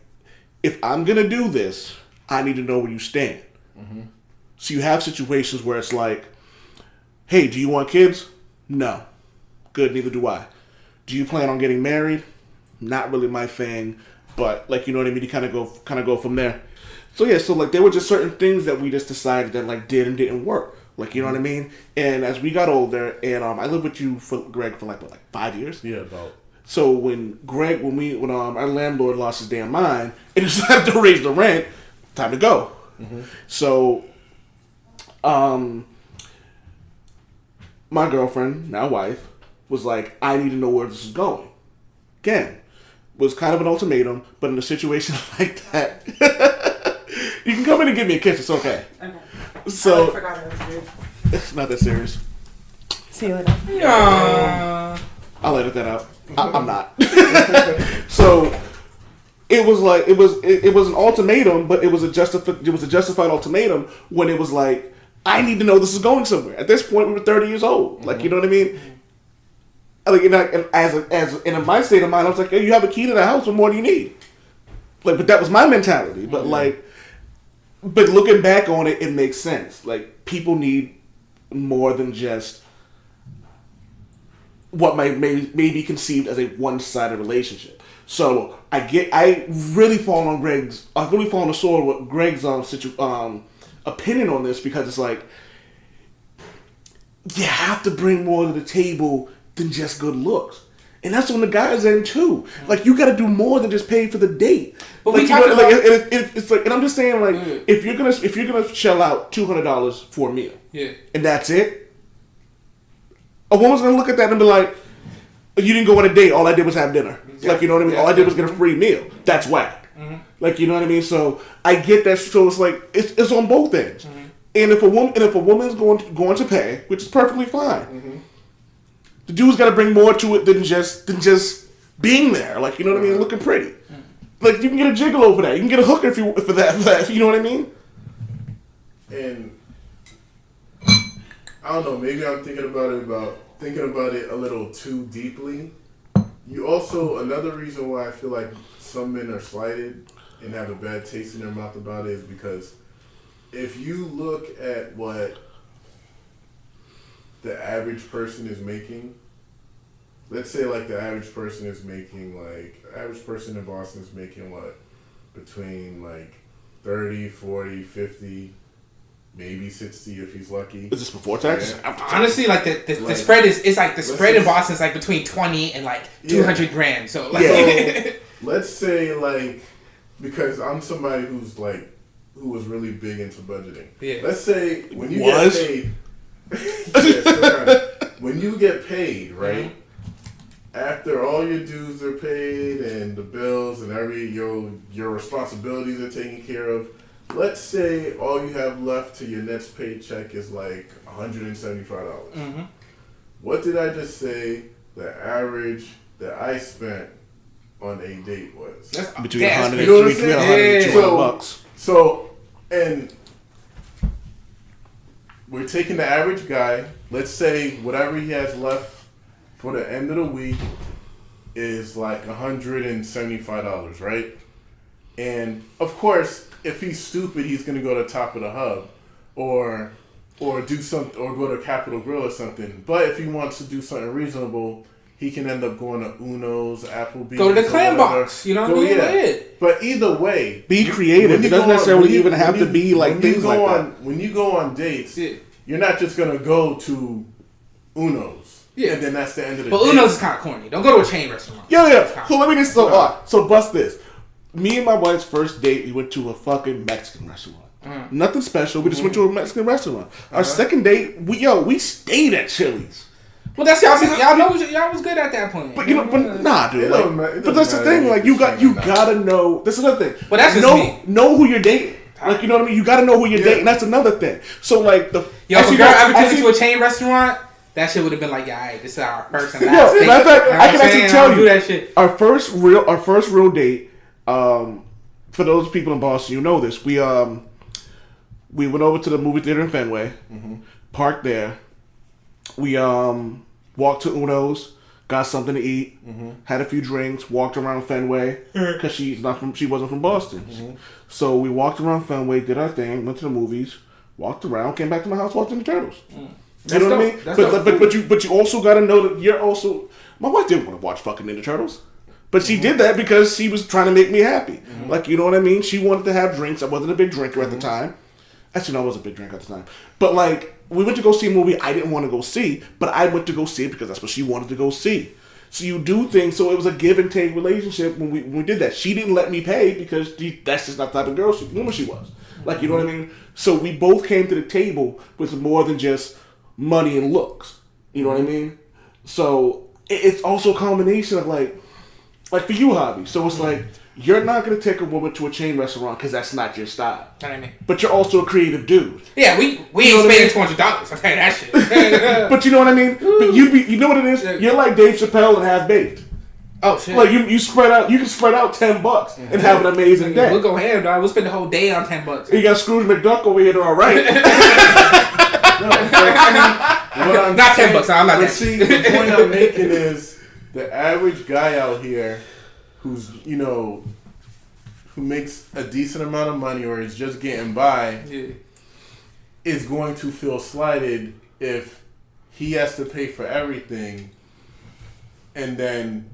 if I'm going to do this, I need to know where you stand. So you have situations where it's like, hey, do you want kids? No. Good, neither do I. Do you plan on getting married? Not really my thing, but like, you know what I mean? You kind of go from there. So yeah, so like there were just certain things that we just decided that like did and didn't work. Like, you know what I mean? And as we got older, and I lived with you, Greg, for like 5 years. Yeah, about. So when our landlord lost his damn mind and decided to raise the rent, time to go. So, my girlfriend, now wife, was like, I need to know where this is going. Again, was kind of an ultimatum, but in a situation like that, you can come in and give me a kiss. It's okay. Okay. So I forgot it was weird. it's not that serious. See you later. I'll edit that out. I'm not. So it was like it was an ultimatum, but it was a justified ultimatum when it was like, I need to know this is going somewhere. At this point, we were 30 years old. Like, you know what I mean? Like, and in my state of mind, I was like, hey, you have a key to the house. What more do you need? Like, but that was my mentality. But but looking back on it, it makes sense. Like, people need more than just what may be conceived as a one-sided relationship. So I really fall on the sword with Greg's opinion on this, because it's like, you have to bring more to the table than just good looks. And that's on the guys' end too. Like, you got to do more than just pay for the date. But like, we talked about, it's like, and I'm just saying, like, if you're gonna shell out $200 for a meal, and that's it, a woman's gonna look at that and be like, you didn't go on a date. All I did was have dinner. Exactly. Like, you know what I mean? All I did was get a free meal. That's whack. Like, you know what I mean? So I get that. So it's like it's on both ends. And if a woman's going to pay, which is perfectly fine, the dude's got to bring more to it than just being there. Like, you know what I mean? Looking pretty. Like, you can get a gigolo for that. You can get a hooker for that. You know what I mean? And I don't know. Maybe I'm thinking about it a little too deeply. You also, another reason why I feel like some men are slighted and have a bad taste in their mouth about it is because if you look at what the average person is making, let's say like the average person is making average person in Boston is making what, between like 30, 40, 50, maybe 60 if he's lucky. Is this before tax? Yeah. Honestly, like the spread is, it's like the spread in Boston is like between 20 and like 200 grand. So like, let's say like, because I'm somebody who was really big into budgeting. Yeah. Let's say when you get paid, when you get paid, right? Mm-hmm. After all your dues are paid and the bills and your responsibilities are taken care of, let's say all you have left to your next paycheck is like $175. Mm-hmm. What did I just say the average that I spent on a date was? That's between 100 you know and 200 bucks. So, and we're taking the average guy. Let's say whatever he has left for the end of the week is like $175, right? And of course, if he's stupid, he's gonna go to Top of the Hub, or do something, or go to Capitol Grill or something. But if he wants to do something reasonable, he can end up going to Uno's, Applebee's. Go to the Clam Box. You know what I mean? Yeah. But either way, be creative. It doesn't necessarily even have to be like things like that. When you go on dates, you're not just gonna go to Uno's. Yeah, and then that's the end of the day. But Uno's is kind of corny. Don't go to a chain restaurant. Yeah. So let me just so bust this. Me and my wife's first date, we went to a fucking Mexican restaurant. Nothing special. We just went to a Mexican restaurant. Our second date, we stayed at Chili's. Well, that's y'all know y'all was good at that point. But nah, dude. But that's the thing. Like you gotta know. This is another thing. But that's just me. Know who you're dating. Like, you know what I mean? You gotta know who you're dating. That's another thing. So like if a girl ever took you to a chain restaurant, that shit would have been like, yeah, this is our first and last date. Matter of fact, I can actually tell you, do that shit. Our first real date. For those people in Boston, you know this. We went over to the movie theater in Fenway, parked there. We walked to Uno's, got something to eat, had a few drinks, walked around Fenway because she wasn't from Boston. So we walked around Fenway, did our thing, went to the movies, walked around, came back to my house, watched the Turtles. You know what I mean? But you also got to know that you're also. My wife didn't want to watch fucking Ninja Turtles. But she did that because she was trying to make me happy. Like, you know what I mean? She wanted to have drinks. I wasn't a big drinker at the time. Actually, no, I was a big drinker at the time. But, like, we went to go see a movie I didn't want to go see, but I went to go see it because that's what she wanted to go see. So you do things. So it was a give and take relationship when we did that. She didn't let me pay because that's just not the type of woman she was. Like, you know what I mean? So we both came to the table with more than just money and looks. You know what I mean? So it's also a combination of, like for you, Javi. So it's like, you're not going to take a woman to a chain restaurant because that's not your style. What I mean. But you're also a creative dude. Yeah, we ain't spending $200. I'll tell you that shit. But you know what I mean? But you know what it is? You're like Dave Chappelle and Half Baked. Oh, shit. Like, you spread out, you can spread out $10 and have an amazing day. We'll go ham, dog. We'll spend the whole day on $10. You got Scrooge McDuck over here to our right. Not $10. I'm not that. See, the point I'm making is the average guy out here who's, who makes a decent amount of money or is just getting by is going to feel slighted if he has to pay for everything, and then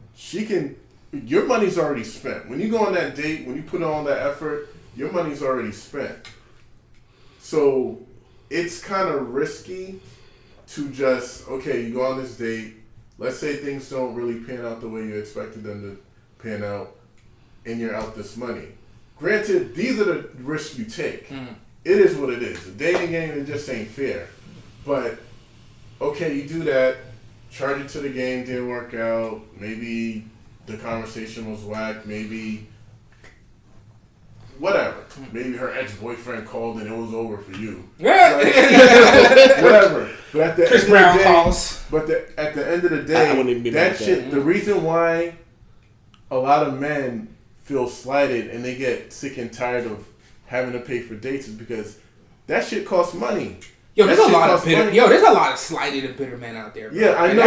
your money's already spent. When you go on that date, when you put on that effort, your money's already spent. So it's kind of risky to just, you go on this date, let's say things don't really pan out the way you expected them to pan out, and you're out this money. Granted, these are the risks you take. It is what it is. The dating game, it just ain't fair. But, you do that, charge it to the game, didn't work out, maybe the conversation was whack, maybe whatever. Maybe her ex-boyfriend called and it was over for you. Whatever. But at the Chris end Brown of the day, calls. But at the end of the day, that shit, the reason why a lot of men feel slighted and they get sick and tired of having to pay for dates is because that shit costs money. There's a lot of slighted and bitter men out there. Bro. Yeah, I know.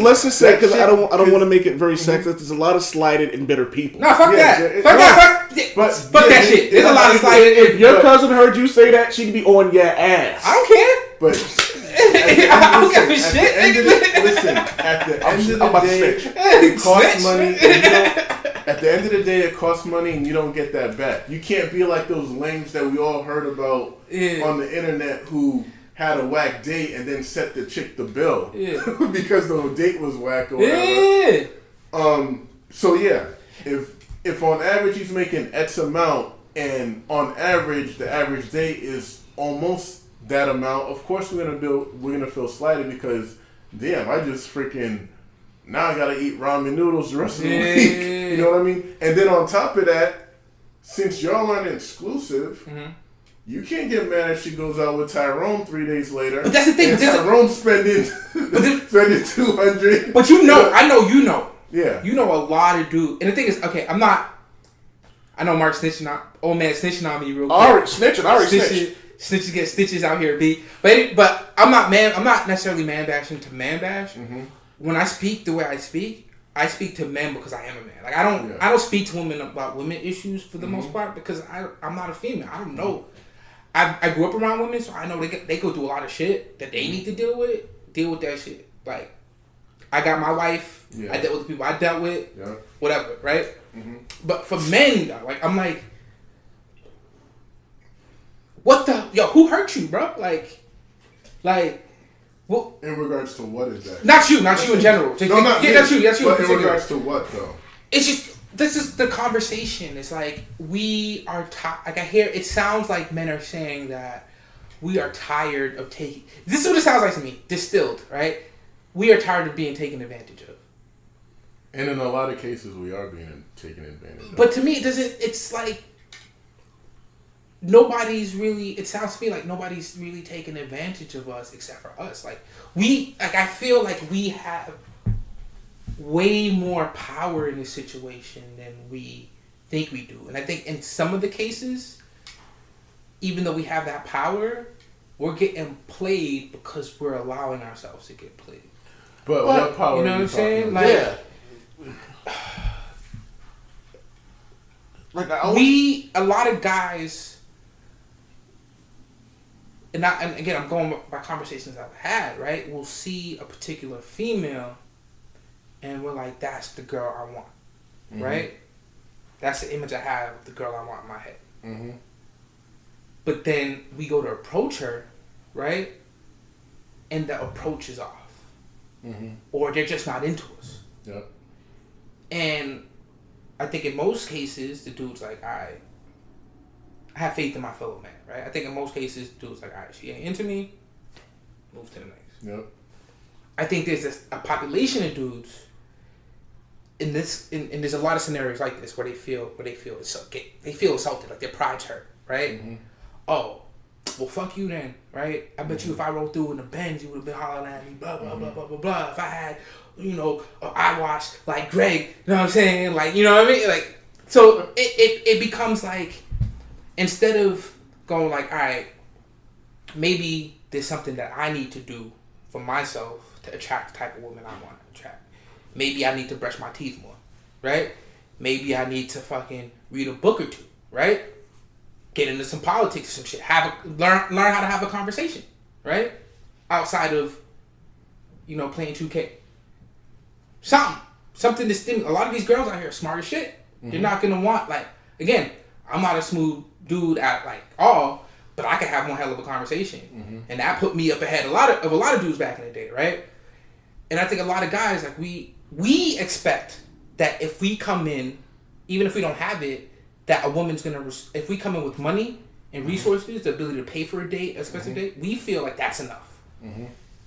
Let's just say, because I don't want to make it very sexist. There's a lot of slighted and bitter people. No, fuck that. Fuck that shit. There's a lot of slighted. If your cousin heard you say that, she'd be on your ass. I don't care. But I don't give a shit. Listen, at the end of I'm about the to day, snitch. it costs Snitch. money. And you don't, at the end of the day, it costs money, and you don't get that back. You can't be like those lames that we all heard about on the internet who had a whack date and then set the chick the bill because the date was whack or whatever. So yeah, if on average he's making X amount, and on average the average date is almost that amount, of course we're gonna feel slighted because damn, I just freaking now I gotta eat ramen noodles the rest of the week. You know what I mean? And then on top of that, since y'all aren't exclusive, you can't get mad if she goes out with Tyrone 3 days later. But that's the thing. And Tyrone spending 200. But you know, I know you know. Yeah. You know a lot of dudes. And the thing is, okay, I know Mark snitching on, old man snitching on me real quick. Already snitched. Snitches get stitches out here, B. But I'm not necessarily man bashing to man bash. When I speak the way I speak to men because I am a man. Like I don't speak to women about women issues for the most part because I'm not a female. I don't know. I grew up around women, so I know they go through a lot of shit that they need to deal with. Deal with that shit. Like I got my wife. Yeah. I dealt with the people I dealt with. Yeah. Whatever, right? But for men, like I'm like, what the who hurt you, bro? Like, well, in regards to what is that? Not you in general. That's you. But in regards to what though? It's just this is the conversation. It's like we are like I hear it sounds like men are saying that we are tired of taking. This is what it sounds like to me. Distilled, right? We are tired of being taken advantage of. And in a lot of cases, we are being taken advantage of. But to me, it doesn't. It's like nobody's really. It sounds to me like nobody's really taking advantage of us except for us. Like I feel like we have way more power in this situation than we think we do. And I think in some of the cases, even though we have that power, we're getting played because we're allowing ourselves to get played. But what power? You know what I'm saying? Like, yeah. Like a lot of guys, and again, I'm going by conversations I've had, right? We'll see a particular female, and we're like, that's the girl I want, right? That's the image I have of the girl I want in my head. But then we go to approach her, right? And the approach is off. Or they're just not into us. Yep. And I think in most cases, the dude's like, all right, I have faith in my fellow man, right? I think in most cases, the dude's like, all right, she ain't into me, move to the next. Yep. I think there's a population of dudes in this, and there's a lot of scenarios like this where they feel assaulted, like their pride's hurt, right? Oh, well, fuck you then, right? I bet you if I rolled through in the Benz, you would have been hollering at me, blah, blah, blah, blah, blah, blah. If I had, an eye wash like Greg, you know what I'm saying? Like, you know what I mean? Like, so it becomes like, instead of going like, all right, maybe there's something that I need to do for myself to attract the type of woman I want to attract. Maybe I need to brush my teeth more, right? Maybe I need to fucking read a book or two, right? Get into some politics, some shit. Learn how to have a conversation, right? Outside of, playing 2K. Something to stimulate. A lot of these girls out here are smart as shit. They're not gonna want again. I'm not a smooth dude at all, but I can have one hell of a conversation, and that put me up ahead of a lot of dudes back in the day, right? And I think a lot of guys we expect that if we come in, even if we don't have it, that a woman's gonna. If we come in with money and resources, the ability to pay for a date, a expensive date, we feel like that's enough,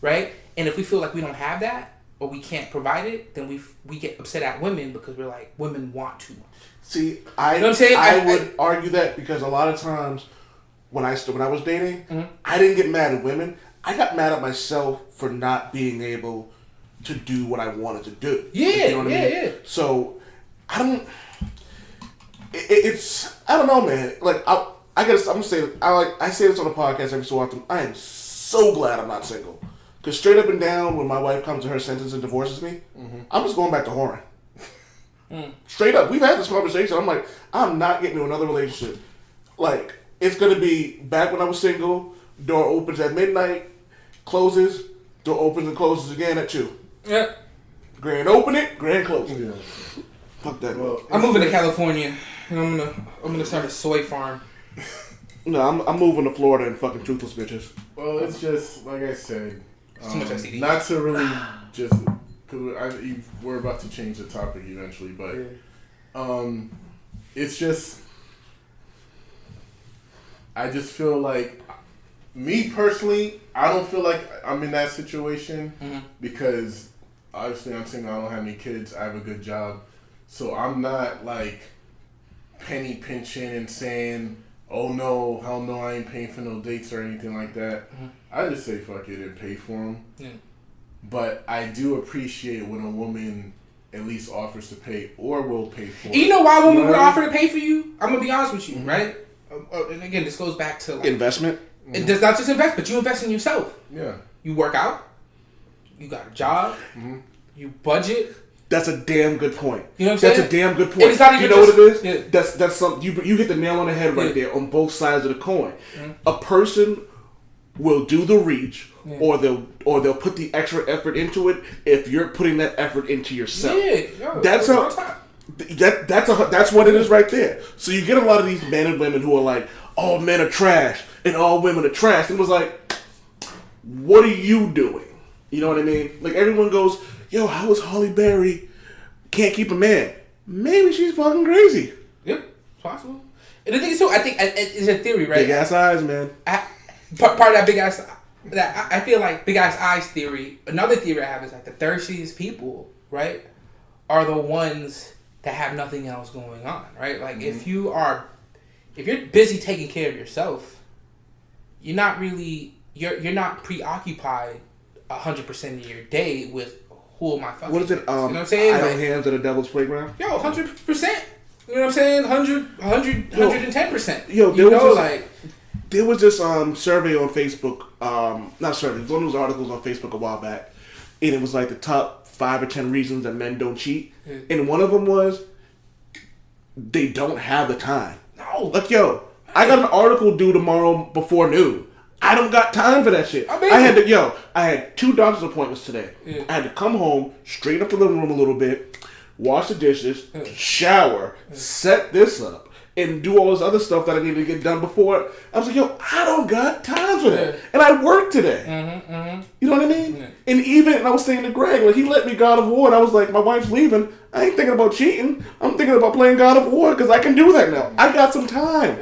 right? And if we feel like we don't have that or we can't provide it, then we get upset at women because we're like, women want too much. See, you know what I'm saying? I would argue that because a lot of times when I was dating, I didn't get mad at women. I got mad at myself for not being able to do what I wanted to do. Yeah, you know what I mean? Yeah. So I don't. I don't know, man. Like I'm gonna say I say this on the podcast every so often. I am so glad I'm not single. Because straight up and down, when my wife comes to her sentence and divorces me, I'm just going back to whoring. Straight up. We've had this conversation. I'm like, I'm not getting into another relationship. Like, it's going to be back when I was single, door opens at midnight, closes, door opens and closes again at 2. Yep. Grand open it, grand close it. Yeah. Fuck that. Well, I'm moving to California, and I'm gonna start a soy farm. No, I'm moving to Florida and fucking truthless bitches. Well, it's just like I said. Too much STD. Not to really just because we're about to change the topic eventually, but it's just I just feel like me personally, I don't feel like I'm in that situation because obviously I'm saying I don't have any kids. I have a good job, so I'm not like penny pinching and saying, "Oh no, hell no, I ain't paying for no dates or anything like that." I just say fuck it and pay for them. Yeah. But I do appreciate when a woman at least offers to pay or will pay for it. You know why women would offer to pay for you? I'm gonna be honest with you, right? And again, this goes back to like, investment. It does not just invest, but you invest in yourself. Yeah. You work out. You got a job. You budget. That's a damn good point. You know what I'm saying? That's a damn good point. And it's not even you know just, what it is? Yeah. That's something you hit the nail on the head right there on both sides of the coin. A person will do the reach, or they'll put the extra effort into it if you're putting that effort into yourself. Yeah, that's what it is right there. So you get a lot of these men and women who are like, all men are trash and all women are trash. And it was like, what are you doing? You know what I mean? Like everyone goes, yo, how is Holly Berry can't keep a man? Maybe she's fucking crazy. Yep, it's possible. And the thing is, too, I think it's a theory, right? Big ass eyes, man. Part of that big ass, that I feel like big ass eyes theory. Another theory I have is like the thirstiest people, right, are the ones that have nothing else going on, right? Like if you're busy taking care of yourself, you're not really you're not preoccupied 100% of your day with who am I fucking. What is it? You know what I'm saying? Idle like, hands at a devil's playground. Yo, 100%. You know what I'm saying? 110%. Yo, There was this survey on Facebook, not survey, it was one of those articles on Facebook a while back, and it was like the top 5 or 10 reasons that men don't cheat, and one of them was they don't have the time. No. Like, yo, I got an article due tomorrow before noon. I don't got time for that shit. I had 2 doctor's appointments today. Yeah. I had to come home, straighten up the living room a little bit, wash the dishes, shower, set this up, and do all this other stuff that I needed to get done before. I was like, yo, I don't got time for that. And I work today. You know what I mean? Yeah. And I was saying to Greg, like, he let me God of War, and I was like, my wife's leaving. I ain't thinking about cheating. I'm thinking about playing God of War, because I can do that now. I got some time.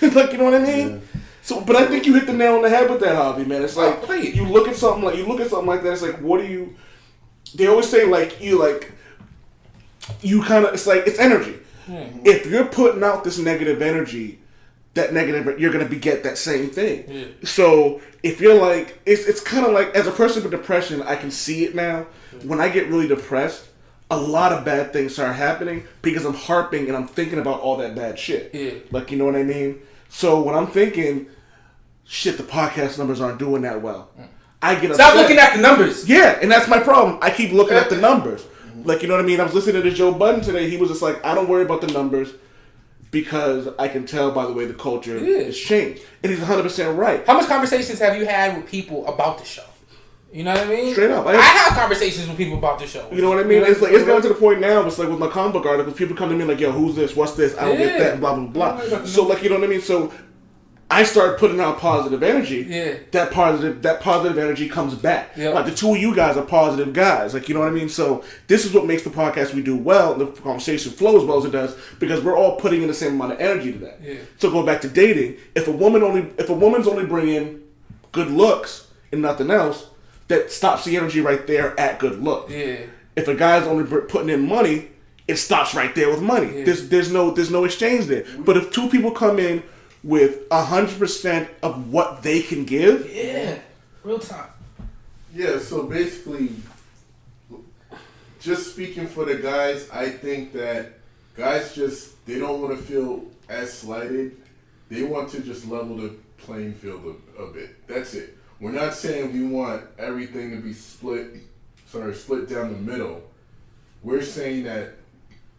Like, you know what I mean? Yeah. So, but I think you hit the nail on the head with that, Javi, man. It's like, you look at something like that, it's like, what do you... They always say, it's like, it's energy. If you're putting out this negative energy, you're going to get that same thing. So if you're like, it's kind of like, as a person with depression, I can see it now. When I get really depressed, a lot of bad things start happening because I'm harping and I'm thinking about all that bad shit. Like, you know what I mean? So when I'm thinking, shit, the podcast numbers aren't doing that well, I get upset. Stop looking at the numbers. Yeah, and that's my problem. I keep looking at the numbers. Like, you know what I mean? I was listening to Joe Budden today. He was just like, I don't worry about the numbers because I can tell by the way the culture has changed. And he's 100% right. How much conversations have you had with people about the show? You know what I mean? Straight up. I have conversations with people about the show. You know what I mean? It's like, it's gotten to the point now, it's like with my comic book articles, people come to me like, yo, who's this? What's this? I don't get that, and blah, blah, blah. So, like, you know what I mean? So I start putting out positive energy. Yeah. That positive energy comes back. Yep. Like, the two of you guys are positive guys. Like, you know what I mean? So this is what makes the podcast we do well, and the conversation flow as well as it does, because we're all putting in the same amount of energy to that. Yeah. So going back to dating, if a woman's only bringing good looks and nothing else, that stops the energy right there at good look. Yeah. If a guy's only putting in money, it stops right there with money. Yeah. There's no exchange there. But if two people come in with 100% of what they can give, real time. Yeah. So basically, just speaking for the guys, I think that guys they don't want to feel as slighted. They want to just level the playing field a bit. That's it. We're not saying we want everything to be split down the middle. We're saying that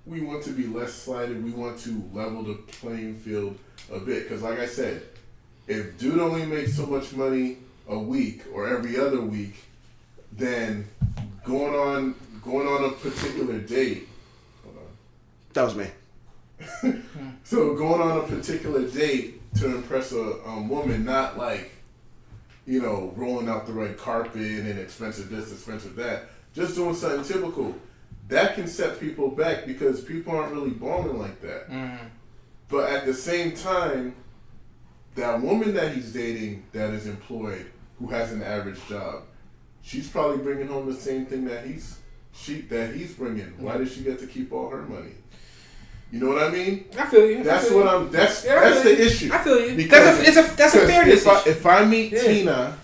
we want to be less slighted. We want to level the playing field a bit. Because like I said, if dude only makes so much money a week or every other week, then going on a particular date. Hold on. That was me. So going on a particular date to impress a woman, not like, you know, rolling out the red carpet and expensive this, expensive that. Just doing something typical. That can set people back because people aren't really balling like that. But at the same time, that woman that he's dating that is employed, who has an average job, she's probably bringing home the same thing that he's bringing. Why does she get to keep all her money? You know what I mean? I feel you. That's the issue. I feel you. Because That's a fairness issue. If I meet Tina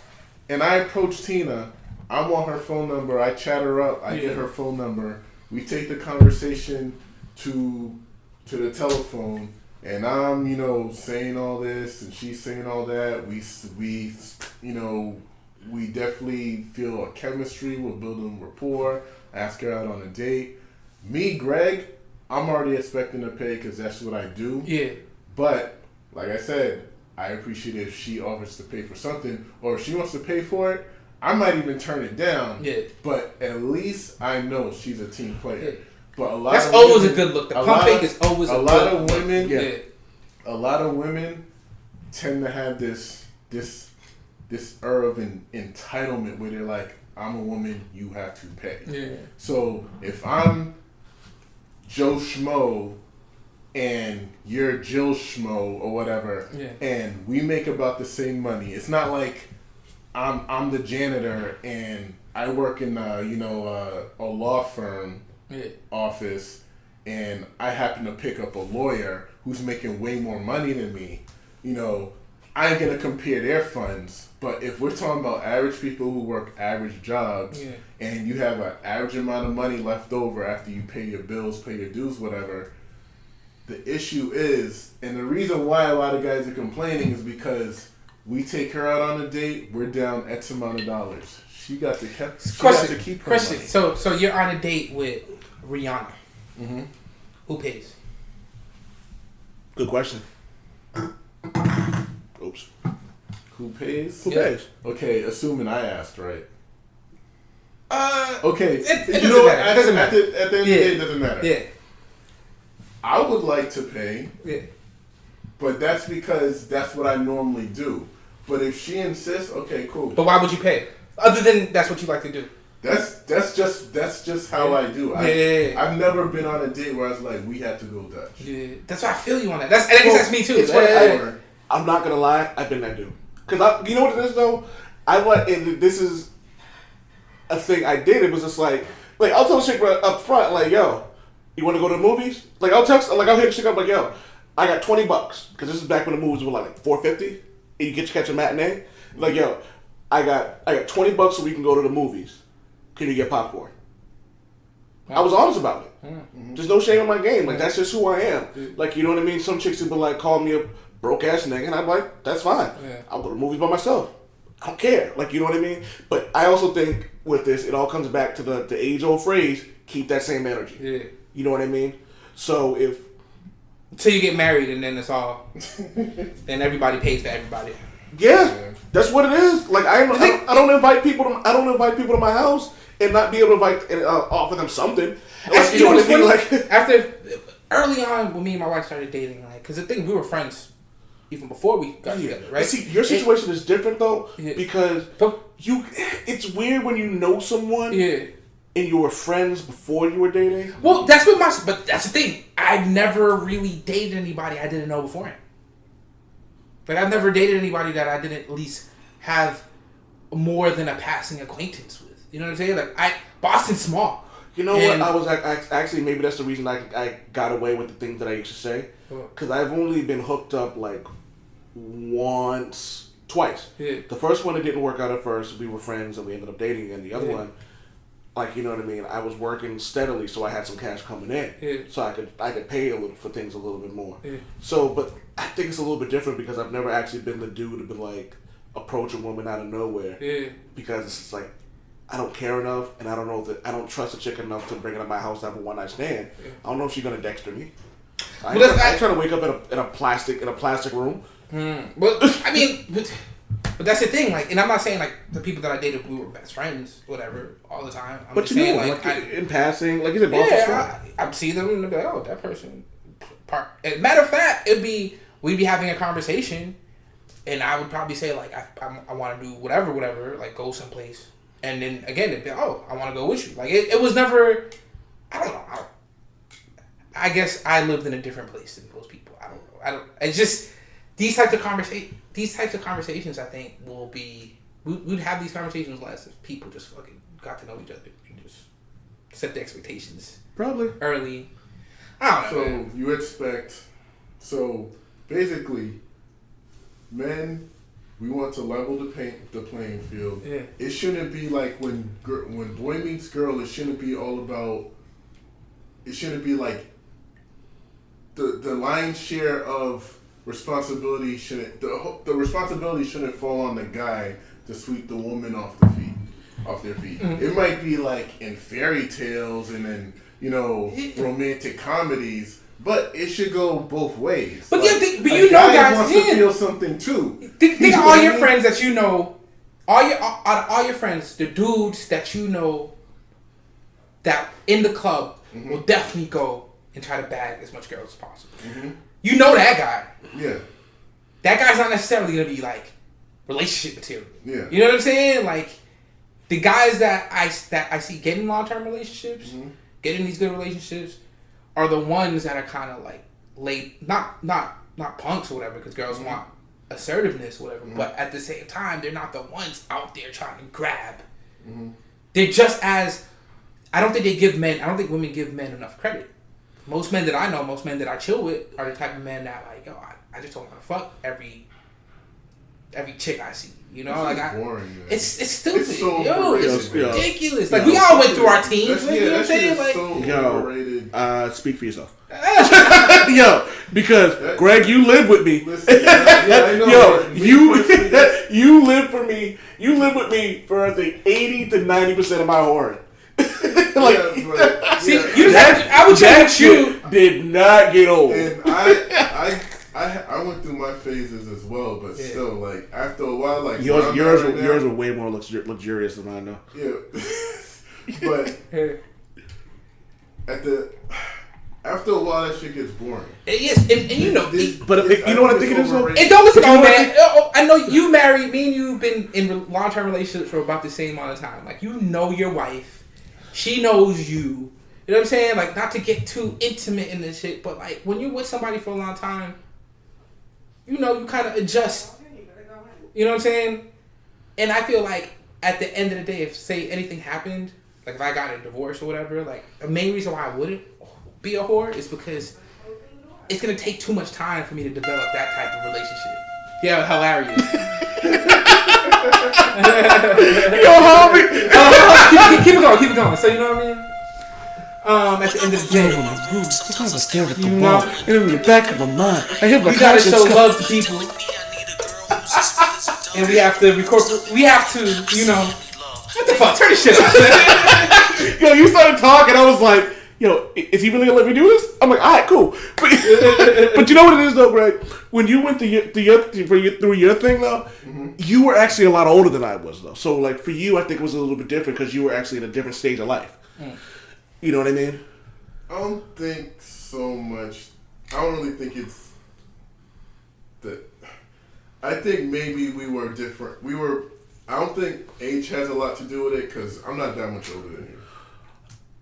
and I approach Tina, I want her phone number. I chat her up. I get her phone number. We take the conversation to the telephone, and I'm, you know, saying all this and she's saying all that. We you know, we definitely feel a chemistry. We're building rapport. Ask her out on a date. Me, Greg, I'm already expecting to pay because that's what I do. Yeah. But like I said, I appreciate it if she offers to pay for something, or if she wants to pay for it, I might even turn it down. Yeah. But at least I know she's a team player. Yeah. But that's always a good look. The pump fake is always a lot good of women. Look. Yeah. A lot of women tend to have this air of entitlement where they're like, I'm a woman, you have to pay. Yeah. So if I'm Joe Schmo and you're Jill Schmo or whatever, and we make about the same money, it's not like I'm the janitor and I work in a law firm office and I happen to pick up a lawyer who's making way more money than me. You know, I ain't gonna compare their funds. But if we're talking about average people who work average jobs, and you have an average amount of money left over after you pay your bills, pay your dues, whatever, the issue is, and the reason why a lot of guys are complaining is because we take her out on a date, we're down X amount of dollars. She got to keep her money. So you're on a date with Rihanna. Mm-hmm. Who pays? Good question. Oops. Who pays? Who pays? Okay, assuming I asked, right? Okay. It you know what? At the end of the day, it doesn't matter. Yeah. I would like to pay. Yeah. But that's because that's what I normally do. But if she insists, okay, cool. But why would you pay? Other than that's what you like to do. That's just how I do. I've never been on a date where I was like, we had to go Dutch. Yeah. That's why I feel you on that. I guess that's me too. It's funny, I'm not gonna lie, I've been that dude. Cause you know what it is though? And this is a thing I did. It was just like I'll tell the chick right up front, like, yo, you want to go to the movies? Like I'll hit the chick up like, yo, I got $20 because this is back when the movies were like $4.50 and you get to catch a matinee. Like, yo, I got $20 so we can go to the movies. Can you get popcorn? I was honest about it. Mm-hmm. There's no shame in my game. Like that's just who I am. Like, you know what I mean? Some chicks would be like, call me a broke ass nigga, and I'm like, that's fine. Yeah. I'll go to movies by myself. I don't care. Like, you know what I mean? But I also think with this, it all comes back to the age old phrase: keep that same energy. Yeah. You know what I mean? So until you get married, and then it's all, then everybody pays for everybody. Yeah, that's what it is. Like I don't invite people to my house and not be able to invite and offer them something. Like, you know what I mean? Like after early on when me and my wife started dating, like, because the thing, we were friends even before we got together, right? But see, your situation is different though, because it's weird when you know someone and you were friends before you were dating. Well, but that's the thing. I've never really dated anybody I didn't know beforehand. Like, I've never dated anybody that I didn't at least have more than a passing acquaintance with. You know what I'm saying? Like, Boston's small. You know what? I was actually, maybe that's the reason I got away with the things that I used to say. Because I've only been hooked up like twice. Yeah. The first one, it didn't work out at first. We were friends and we ended up dating. And the other one, like, you know what I mean? I was working steadily, so I had some cash coming in. Yeah. So I could pay for things a little bit more. Yeah. So, but I think it's a little bit different because I've never actually been the dude to be like, approach a woman out of nowhere. Yeah. Because it's just like, I don't care enough, and I don't trust a chick enough to bring her to my house to have a one night stand. Yeah. I don't know if she's gonna Dexter me. I ain't trying to wake up in a plastic room. Well, I mean, But that's the thing, like, and I'm not saying like the people that I dated, we were best friends, whatever, all the time. I'm But just you saying, know, like, in passing, like you said, Boston's I'd see them and they'd be like, oh, that person. Matter of fact, we'd be having a conversation, and I would probably say like, I want to do whatever, like go someplace, and then again it'd be, oh, I want to go with you. Like it was never, I don't know. I guess I lived in a different place than most people. I don't know. It's just these types of conversations. I think we'd have these conversations less if people just fucking got to know each other and just set the expectations probably early. I don't know. So Man. you expect, so basically, men, we want to level the playing field. Yeah. It shouldn't be like when boy meets girl. It shouldn't be all about. It shouldn't be like. The lion's share of responsibility shouldn't the responsibility shouldn't fall on the guy to sweep the woman off their feet. Mm-hmm. It might be like in fairy tales and then romantic comedies, but it should go both ways. But like, but you know, guys wants to feel something too. Think of all your friends that you know, all your friends, the dudes that you know that in the club will definitely go and try to bag as much girls as possible. Mm-hmm. You know that guy. Yeah. That guy's not necessarily gonna be like relationship material. Yeah. You know what I'm saying? Like the guys that I see getting long-term relationships, getting these good relationships, are the ones that are kind of like late, not punks or whatever, because girls want assertiveness or whatever. But at the same time, they're not the ones out there trying to grab. They're just as I don't think women give men enough credit. Most men that I know, most men that I chill with, are the type of men that like, yo, I just don't want to fuck every chick I see. You know, like boring, it's stupid. It's so it's ridiculous. Like we all went through our teens. You know what I'm saying? Like, overrated. Speak for yourself. Because Greg, you live with me. Listen, I know. You live for me. You live with me for I think 80 to 90% of my whoring. I would check you. Did not get old. And I went through my phases as well, but still, like after a while, like yours were way more luxurious than mine, though. Yeah, but after a while, that shit gets boring. Yes, and you know, you know what I think it is though. And don't listen, man. I know you married. Me and you've been in long-term relationships for about the same amount of time. Like you know your wife. She knows you. You know what I'm saying? Like, not to get too intimate in this shit, but like, when you're with somebody for a long time, you kind of adjust. You know what I'm saying? And I feel like, at the end of the day, if, say, anything happened, like if I got a divorce or whatever, like, the main reason why I wouldn't be a whore is because it's going to take too much time for me to develop that type of relationship. Yeah, hilarious. Yo, homie. Keep it going. So you know what I mean? At the end of the day, in the back of my mind, I hear my we gotta show love to people, and we have to record. We have to, what the fuck? Turn this shit off. Yo, you started talking. I was like, yo, is he really gonna let me do this? I'm like, all right, cool. But you know what it is though, Greg? When you went through your thing though, you were actually a lot older than I was though. So like for you, I think it was a little bit different because you were actually in a different stage of life. You know what I mean? I don't think so much. I don't really think it's that. I think maybe we were different. I don't think age has a lot to do with it because I'm not that much older than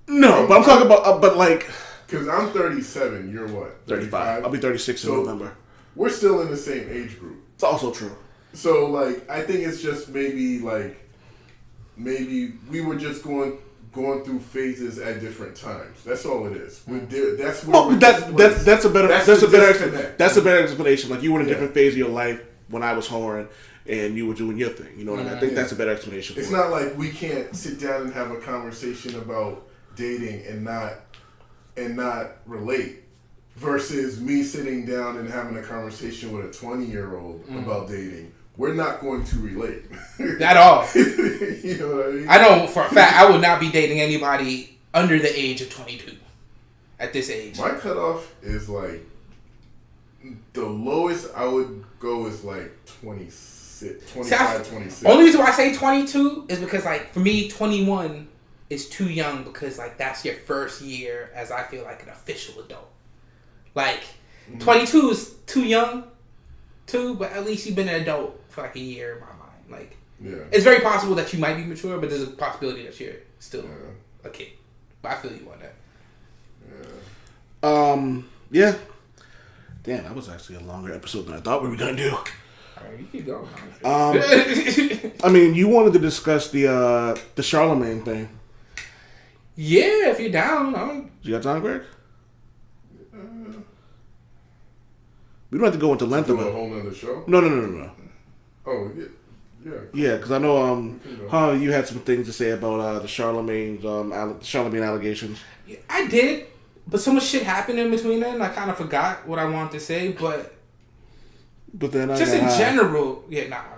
you. No, but I'm talking about, but like... Because I'm 37, you're what? 35. I'll be 36 in November. We're still in the same age group. It's also true. So, like, I think it's just maybe we were just going through phases at different times. That's all it is. That's a better explanation. Like, you were in a different phase of your life when I was whoring, and you were doing your thing. You know what I mean? I think that's a better explanation for it. It's not like we can't sit down and have a conversation about dating and not relate versus me sitting down and having a conversation with a 20-year-old about dating. We're not going to relate at all. You know what I mean? I know for a fact I would not be dating anybody under the age of 22 at this age. My cutoff is like the lowest I would go is like 26. 26, See, 26. Only reason why I say 22 is because, like, for me, 21 is too young because, like, that's your first year as I feel like an official adult. Like, 22 is too young, too, but at least you've been an adult for, like, a year in my mind. Like, it's very possible that you might be mature, but there's a possibility that you're still a kid. But I feel you on that. Yeah. Damn, that was actually a longer episode than I thought we were gonna do. You can go. I mean, you wanted to discuss the Charlamagne thing. Yeah, if you're down, You got time, Greg? We don't have to go into length of Do a it. whole nother show? No. Oh, yeah. Yeah, because I know you had some things to say about the Charlamagne allegations. I did, but so much shit happened in between then. I kind of forgot what I wanted to say, but then just in general,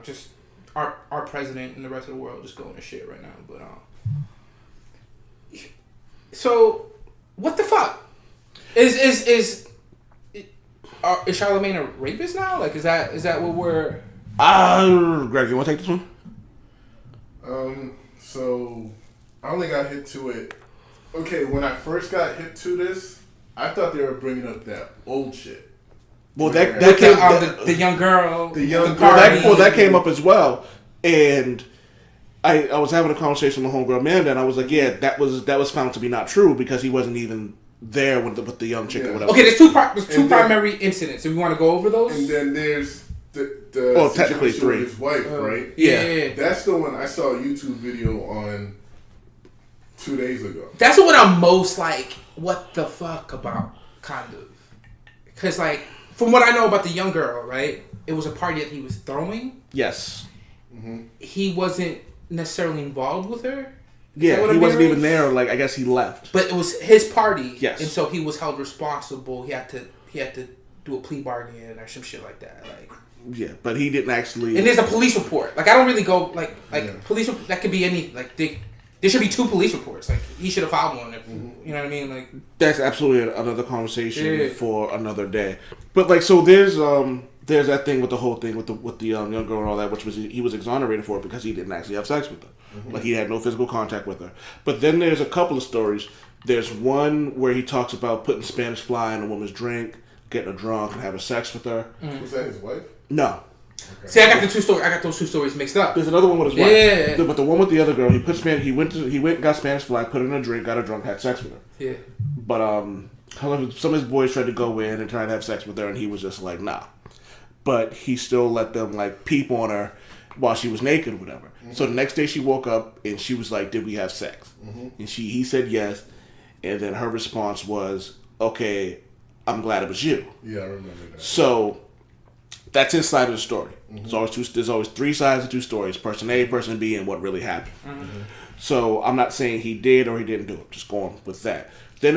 just our president and the rest of the world just going to shit right now. But so what the fuck is Charlamagne a rapist now? Like, is that what we're? Greg, you want to take this one? So I only got hit to it. Okay, when I first got hit to this, I thought they were bringing up that old shit. Well, The young girl, that came up as well, and I was having a conversation with my homegirl Amanda, and I was like, yeah, that was found to be not true because he wasn't even there with the young chick or whatever. Okay, there's two primary incidents. If we want to go over those, and then there's the technically situation with 3. his wife, right? Yeah, that's the one I saw a YouTube video on 2 days ago. That's what I'm most like, what the fuck about, kind of, because like from what I know about the young girl, right? It was a party that he was throwing. Yes. Mm-hmm. He wasn't necessarily involved with her. Yeah, he wasn't even there. Like, I guess he left. But it was his party. Yes. And so he was held responsible. He had to do a plea bargain or some shit like that. Like. Yeah, but he didn't actually. And there's a police report. Like, I don't really go police. That could be any there should be 2 police reports. Like, he should have filed one. If, you know what I mean? Like, that's absolutely another conversation for another day. But like, so there's that thing with the whole thing with the young girl and all that, which was he was exonerated for it because he didn't actually have sex with her. Mm-hmm. Like, he had no physical contact with her. But then there's a couple of stories. There's one where he talks about putting Spanish fly in a woman's drink, getting her drunk, and having sex with her. Mm-hmm. Was that his wife? No. Okay. See, I got those 2 stories mixed up. There's another one with his wife. Yeah. But the one with the other girl, he went and got Spanish fly, put it in a drink, got her drunk, had sex with her. Yeah. But some of his boys tried to go in and try to have sex with her, and he was just like, nah. But he still let them like peep on her while she was naked or whatever. Mm-hmm. So the next day she woke up and she was like, did we have sex? Mm-hmm. And he said yes. And then her response was, okay, I'm glad it was you. Yeah, I remember that. So that's his side of the story. Mm-hmm. There's always 3 sides to 2 stories: person A, person B, and what really happened. Mm-hmm. So I'm not saying he did or he didn't do it. Just going with that. Then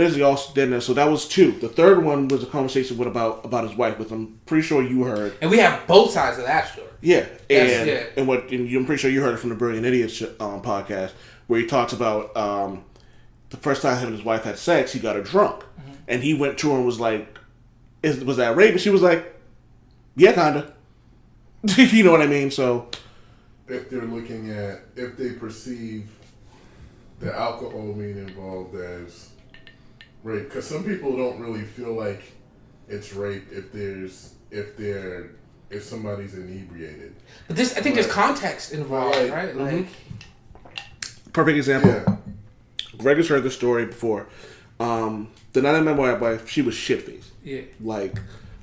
so that was 2. The third one was a conversation about his wife, which I'm pretty sure you heard. And we have both sides of that story. Yeah, and I'm pretty sure you heard it from the Brilliant Idiots podcast, where he talks about the first time him and his wife had sex, he got her drunk, and he went to her and was like, "Was that rape?" And she was like, "Yeah, kinda." You know what I mean? So if they perceive the alcohol being involved as rape, because some people don't really feel like it's rape if somebody's inebriated. But I think there's context involved, right? Like, perfect example. Yeah. Greg has heard the story before. The night I met my wife, she was shit faced. Yeah. Like,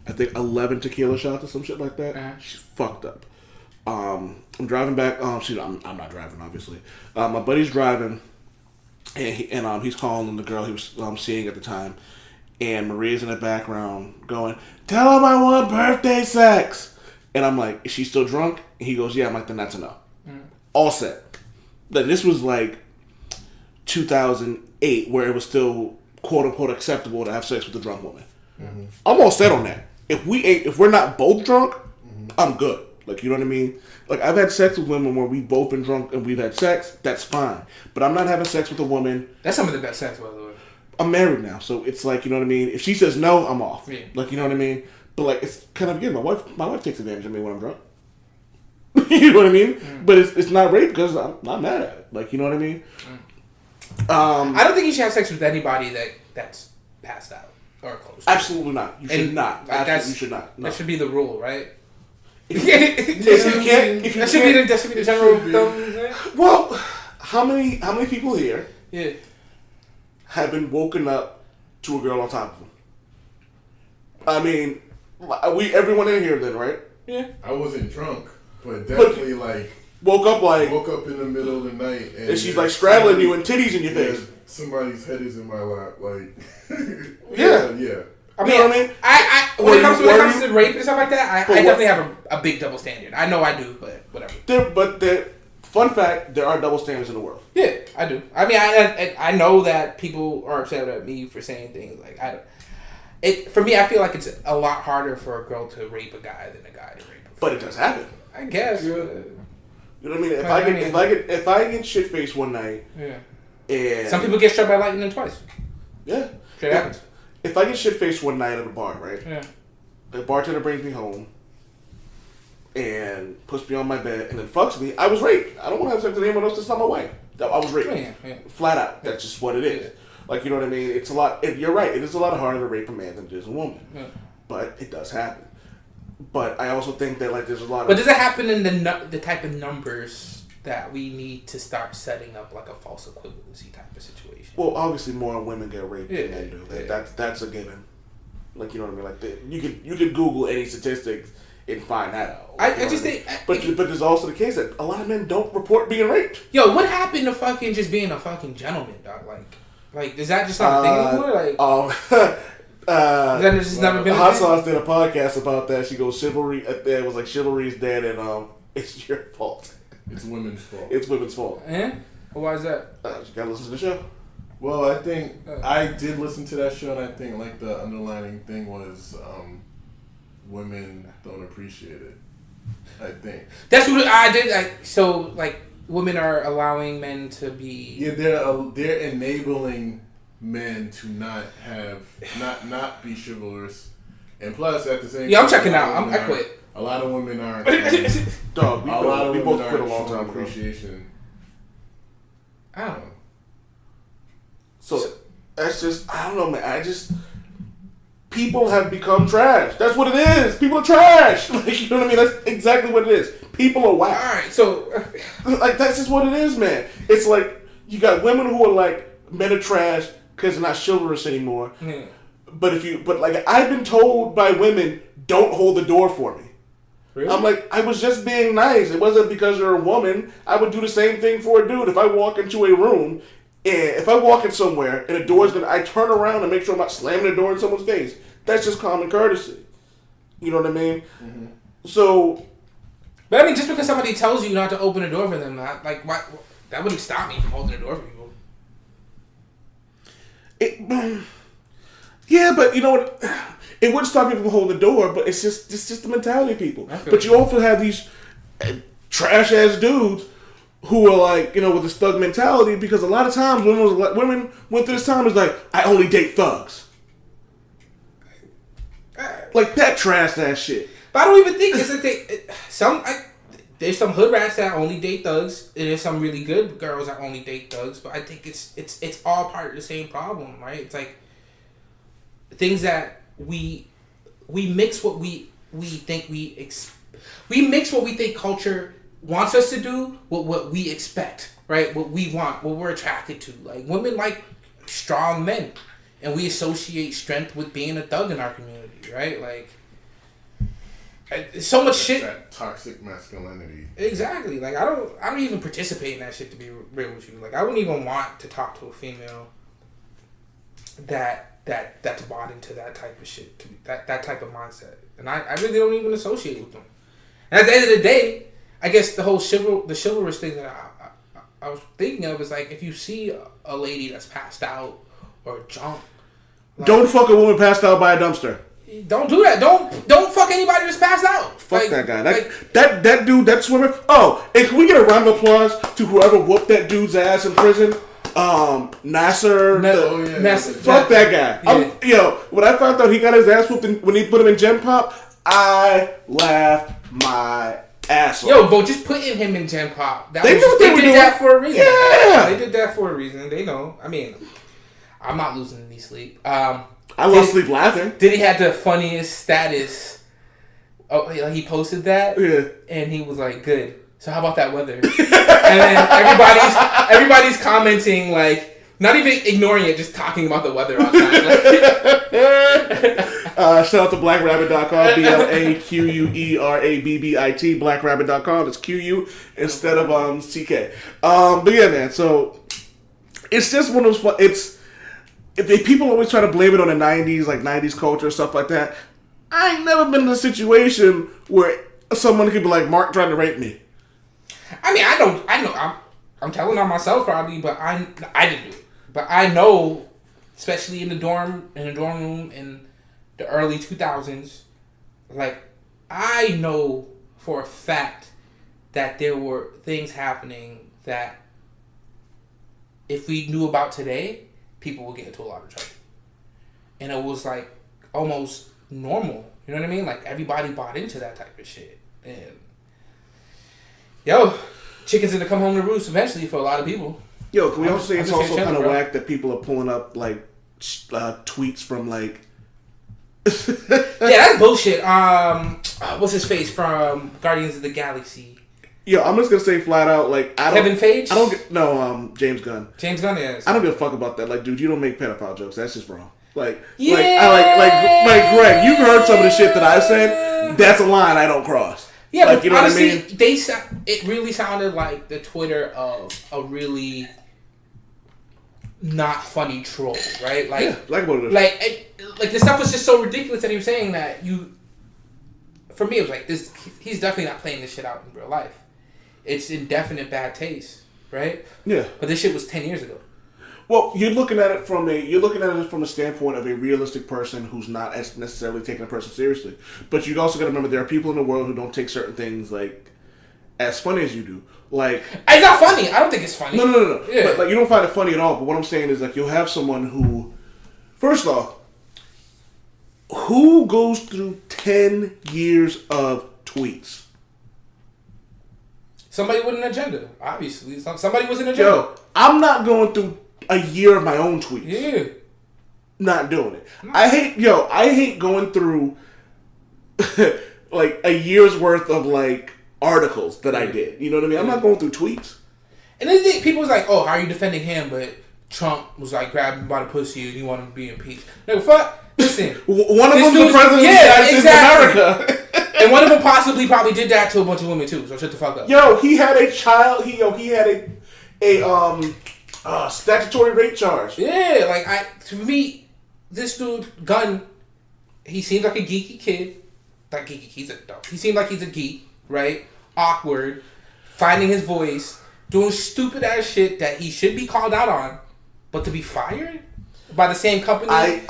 I think 11 tequila shots or some shit like that. Uh-huh. She's fucked up. I'm driving back. I'm not driving, obviously. My buddy's driving, and he's calling the girl he was seeing at the time, and Maria's in the background going, "Tell him I want birthday sex." And I'm like, "Is she still drunk?" And he goes, "Yeah." I'm like, "Then that's enough." All set. Then this was like 2008, where it was still quote unquote acceptable to have sex with a drunk woman. Mm-hmm. I'm all set on that. If we're not both drunk, I'm good. Like, you know what I mean? Like, I've had sex with women where we've both been drunk and we've had sex. That's fine. But I'm not having sex with a woman. That's some of the best sex, by the way. I'm married now, so it's like, you know what I mean? If she says no, I'm off. Yeah. Like, you know what I mean? But like, it's kind of, again, my wife takes advantage of me when I'm drunk. You know what I mean? But it's not rape because I'm not mad at it. Like, you know what I mean? I don't think you should have sex with anybody that's passed out or close. Absolutely not. You should not. Like, Absolutely, you should not. No. That should be the rule, right? If you that should be the general thumb. Well, how many people here Yeah. have been woken up to a girl on top of them? I mean, everyone in here then, right? Yeah. I wasn't drunk, but definitely woke up in the middle of the night and she's like straddling you and titties in your face. Somebody's head is in my lap, like yeah. I mean, you know what I mean? When it comes to rape and stuff like that, I definitely have a big double standard. I know I do, but whatever. Fun fact, there are double standards in the world. Yeah, I do. I mean, I know that people are upset at me for saying things like for me, I feel like it's a lot harder for a girl to rape a guy than a guy to rape a girl. But it does happen. I guess. You know what I mean? If I get shit faced one night, and some people get struck by lightning twice. Yeah, Shit happens. If I get shit faced one night at a bar, right? Yeah. The bartender brings me home and puts me on my bed and then fucks me. I was raped. I don't want to have sex with anyone else that's not my wife. I was raped. Yeah. Flat out. That's just what it is. Yeah. Like, you know what I mean? It's a lot. You're right. It is a lot harder to rape a man than it is a woman. Yeah. But it does happen. But I also think that there's a lot. But does it happen in the type of numbers that we need to start setting up like a false equivalency type of situation? Well, obviously more women get raped than men do. That's a given. Like, you know what I mean? Like you could Google any statistics and find that out. Like, I just think. But there's also the case that a lot of men don't report being raped. Yo, what happened to fucking just being a fucking gentleman, dog? Like is that just not a thing anymore? Like. Then it's just never been. Hot Sauce did a podcast about that. She goes, chivalry. It was like chivalry's dead, and it's your fault. It's women's fault. It's women's fault. Yeah. Why is that? You gotta listen to the show. Well, I think I did listen to that show, and I think the underlying thing was women don't appreciate it. I think that's what I did. So women are allowing men to be. Yeah, they're enabling men to not be chivalrous, and plus at the same time, I'm checking out. I quit. A lot of women aren't. Dog, we both quit a long time ago. Appreciation. I don't know. So that's just, I don't know, man. People have become trash. That's what it is. People are trash. Like, you know what I mean? That's exactly what it is. People are whack. All right, so that's just what it is, man. It's like you got women who are like, men are trash because they're not chivalrous anymore. Yeah. But I've been told by women, don't hold the door for me. Really? I'm like, I was just being nice. It wasn't because you're a woman. I would do the same thing for a dude. If I walk into a room, and if I walk in somewhere and the door's I turn around and make sure I'm not slamming the door in someone's face. That's just common courtesy. You know what I mean? Mm-hmm. So, but I mean, just because somebody tells you not to open the door for them, why, that wouldn't stop me from holding the door for people. Yeah, but you know what? It would stop people from holding the door, but it's just the mentality of people. But you also have these trash ass dudes who are like, you know, with this thug mentality, because a lot of times women went through this time is like, I only date thugs. Like that trash ass shit. But I don't even think it's a thing. There's some hood rats that only date thugs, and there's some really good girls that only date thugs. But I think it's all part of the same problem, right? It's like things that we mix what we think we mix what we think culture wants us to do with what we expect, right? What we want, what we're attracted to. Like women like strong men, and we associate strength with being a thug in our community, right? Like so much shit. That toxic masculinity. Exactly. Like I don't even participate in that shit, to be real with you. Like I wouldn't even want to talk to a female that's bought into that type of shit, that type of mindset, and I really don't even associate with them. And at the end of the day, I guess the whole chivalrous thing that I was thinking of is like, if you see a lady that's passed out or drunk, like, don't fuck a woman passed out by a dumpster. Don't do that. Don't fuck anybody that's passed out. Fuck that guy. That dude, that swimmer. Oh, and can we get a round of applause to whoever whooped that dude's ass in prison? Nasser. Fuck that guy. Yeah. When I found out he got his ass whooped when he put him in Gen Pop, I laughed my asshole. Yo, but just putting him in Gen Pop. They knew what they were did doing. that for a reason. Yeah. They did that for a reason. They know. I mean, I'm not losing any sleep. I lost sleep laughing. Diddy had the funniest status. Oh, like he posted that, Yeah. and he was like, "Good. So how about that weather?" And then everybody's commenting like, not even ignoring it, just talking about the weather outside. Shout out to blackrabbit.com, BLAQUERABBIT, blackrabbit.com. It's QU instead of CK. But yeah, man. So it's just one of those. If people always try to blame it on the '90s, like '90s culture and stuff like that. I ain't never been in a situation where someone could be like, Mark trying to rape me. I mean, I know. I'm telling on myself probably, but I didn't do it. But I know, especially in the dorm room in the early 2000s, like I know for a fact that there were things happening that if we knew about today, people would get into a lot of trouble. And it was like almost normal. You know what I mean? Like everybody bought into that type of shit. And yo, chickens gonna come home to roost eventually for a lot of people. Yo, can we also say I'm it's just also here kind of chilling, bro. whack that people are pulling up like tweets from like. Yeah, that's bullshit. What's his face from Guardians of the Galaxy? Yo, I'm just gonna say flat out, like I don't. Kevin Feige? I don't get James Gunn. James Gunn is. I don't give a fuck about that. Like, dude, you don't make pedophile jokes. That's just wrong. Like, Yeah. like Greg, you've heard some of the shit that I've said. That's a line I don't cross. Yeah, like, but you know honestly, what I mean? it really sounded like the Twitter of a really not funny troll, right? Like, Yeah, like what it is. like the stuff was just so ridiculous that he was saying that you. For me, it was like this. He's definitely not playing this shit out in real life. It's in definite bad taste, right? Yeah. But this shit was 10 years ago. Well, you're looking at it from a standpoint of a realistic person who's not as necessarily taking a person seriously. But you also got to remember there are people in the world who don't take certain things like as funny as you do. Like, It's not funny. I don't think it's funny. no. Yeah. But like you don't find it funny at all. But what I'm saying is like you'll have someone who, first off, who goes through 10 years of tweets? Somebody with an agenda, obviously. Somebody was an agenda. Yo, I'm not going through a year of my own tweets. Yeah. Not doing it. I hate going through like a year's worth of like articles that I did. You know what I mean? I'm not going through tweets. And then people was like, oh, how are you defending him? But Trump was like grabbing him by the pussy and he wanted him to be impeached. No, fuck. Listen. One of This them's the dude's- president of the United States exactly. of America. And one of them possibly probably did that to a bunch of women too. So shut the fuck up. Yo, he had a child. He had a statutory rape charge. Yeah, like to me, this dude Gunn, he seems like a geeky kid. Not geeky, he's a dog. He seemed like he's a geek, right? Awkward, finding his voice, doing stupid ass shit that he should be called out on, but to be fired by the same company. I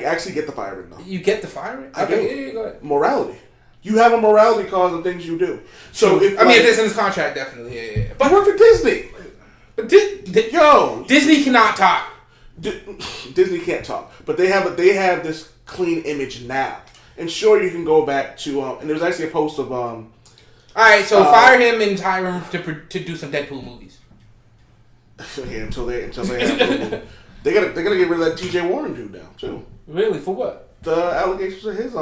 actually get the firing though. You get the firing? I Okay, do. yeah, go ahead. Morality. You have a morality cause of things you do. So if I mean, if it's in his contract, definitely, yeah. but work for Disney. But Yo, Disney cannot talk. Disney can't talk, but they have this clean image now. And sure, you can go back to and there's actually a post of All right, so fire him and hire him to do some Deadpool movies. yeah, until they have they gotta get rid of that T.J. Warren dude now too. Really? For what? The allegations of his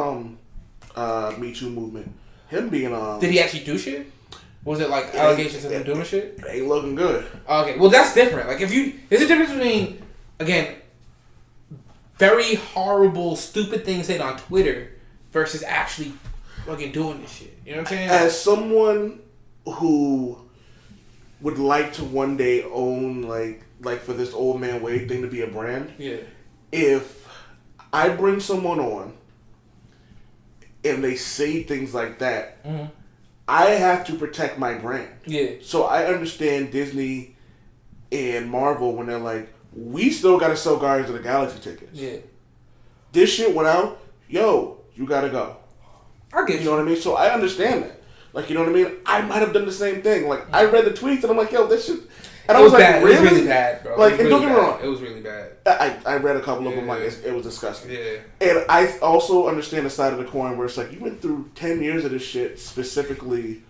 Me Too movement, him being Did he actually do shit? Was it like allegations of him doing shit? It ain't looking good. Okay, well that's different. Like there's a difference between, again, very horrible, stupid things said on Twitter versus actually fucking doing this shit. You know what I'm saying? As someone who would like to one day own like for this old man Wade thing to be a brand, yeah. if I bring someone on and they say things like that, Mm-hmm. I have to protect my brand. Yeah. So I understand Disney and Marvel when they're like, we still got to sell Guardians of the Galaxy tickets. Yeah. This shit went out. Yo, you got to go. I get You know what I mean? So I understand that. Like, you know what I mean? I might have done the same thing. Like, I read the tweets and I'm like, yo, this shit. And it I was was like, bad. really? It was really bad, bro. Like, It was and don't really get me bad. wrong. It was really bad. I read a couple of them. Like, it was disgusting. Yeah. And I also understand the side of the coin where it's like, you went through 10 years of this shit specifically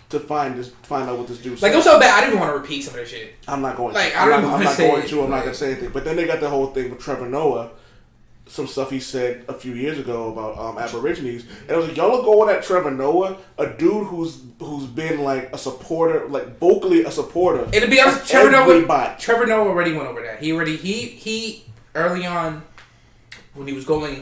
to find out what this dude said. Like, it was so bad, I didn't want to repeat some of that shit. I'm not going Like, to. I don't I'm wanna not say going it, to. I'm not like- going to say anything. But then they got the whole thing with Trevor Noah. Some stuff he said a few years ago about Aborigines, and it was like, y'all are going at Trevor Noah, a dude who's been like a supporter, like vocally a supporter. And to be honest, of Trevor everybody. Noah already went over that. He early on, when he was going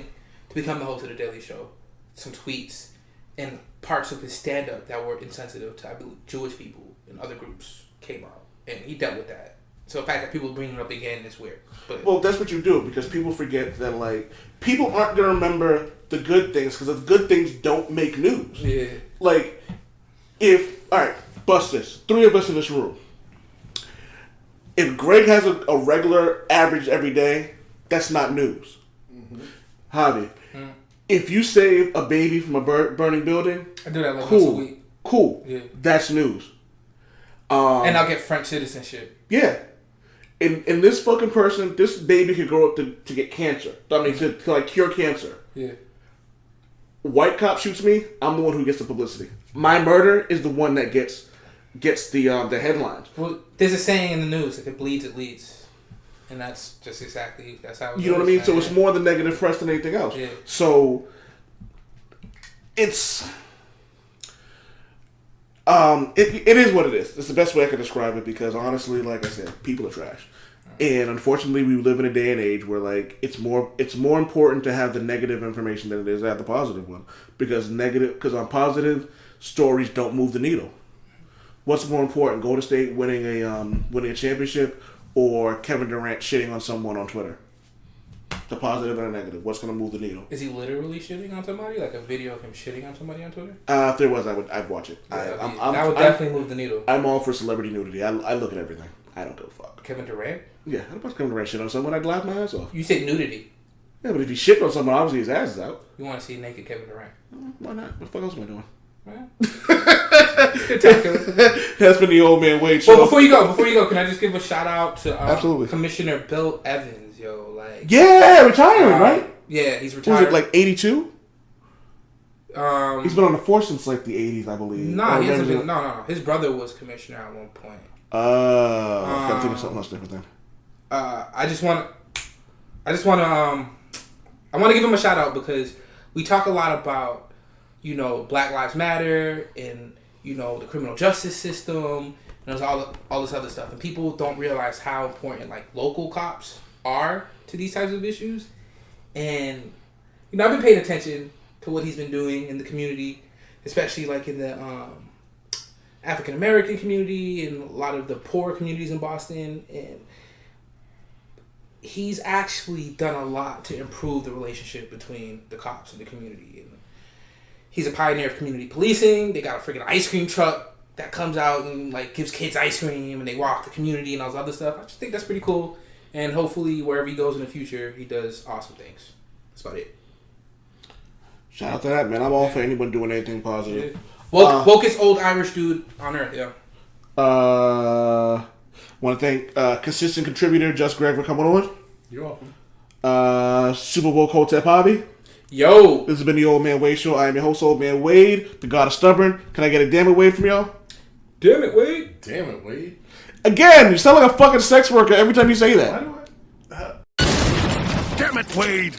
to become the host of the Daily Show, some tweets and parts of his stand up that were insensitive to, I believe, Jewish people and other groups came out, and he dealt with that. So the fact that people bring it up again is weird. But Well, that's what you do, because people forget that, like, people aren't gonna remember the good things because the good things don't make news. yeah, Like, alright, bust this. 3 of us in this room. If Greg has a regular average every day, that's not news. Javi, if you save a baby from a burning building, I do that like once a cool, week, cool, Yeah. that's news. and I'll get French citizenship. Yeah. And this fucking person, this baby could grow up to get cancer. I mean, to like cure cancer. Yeah, White cop shoots me, I'm the one who gets the publicity. My murder is the one that gets the headlines. well, there's a saying in the news: if it bleeds, it leads, and that's just exactly how. It You know what I mean? So it's more the negative press than anything else. Yeah. So it's it is what it is. It's the best way I can describe it, because honestly, like I said, people are trash. And unfortunately, we live in a day and age where like it's more important to have the negative information than it is to have the positive one, because on positive stories don't move the needle. What's more important, Golden State winning a championship, or Kevin Durant shitting on someone on Twitter? The positive and the negative. What's going to move the needle? Is he literally shitting on somebody? Like a video of him shitting on somebody on Twitter? If there was, I'd watch it. That would definitely move the needle. I'm all for celebrity nudity. I look at everything. I don't give a fuck. Kevin Durant? Yeah, I don't Kevin Durant shit on someone. I'd laugh my ass off. You said nudity. Yeah, but if he shit on someone, obviously his ass is out. You want to see naked Kevin Durant? Why not? What the fuck else am I doing? Right? Spectacular. That's been the old man Wade show. Well, before you go, can I just give a shout out to Absolutely. Commissioner Bill Evans, yo, like Yeah, retiring, right? Yeah, he's Was retired. it like 82? Um, He's been on the force since like the 80s, I believe. nah, Or he hasn't maybe- been. No. His brother was commissioner at one point. I'm thinking of something else different then. I want to give him a shout out because we talk a lot about, you know, Black Lives Matter and, you know, the criminal justice system and there's all this other stuff, and people don't realize how important like local cops are to these types of issues. And you know, I've been paying attention to what he's been doing in the community, especially like in the African American community and a lot of the poor communities in Boston, and he's actually done a lot to improve the relationship between the cops and the community. And he's a pioneer of community policing. They got a freaking ice cream truck that comes out and like gives kids ice cream, and they walk the community and all this other stuff. I just think that's pretty cool. And hopefully wherever he goes in the future, he does awesome things. That's about it. Shout out to that, man. I'm all for anyone doing anything positive. Wokest old Irish dude on earth, yeah. Want to thank consistent contributor Just Greg for coming on. You're welcome. Super Bowl Hotep Hobby. Yo! This has been the Old Man Wade Show. I am your host, Old Man Wade, the God of Stubborn. Can I get a damn it, Wade, from y'all? Damn it, Wade! Damn it, Wade. Again, you sound like a fucking sex worker every time you say that. Why do I? Damn it, Wade.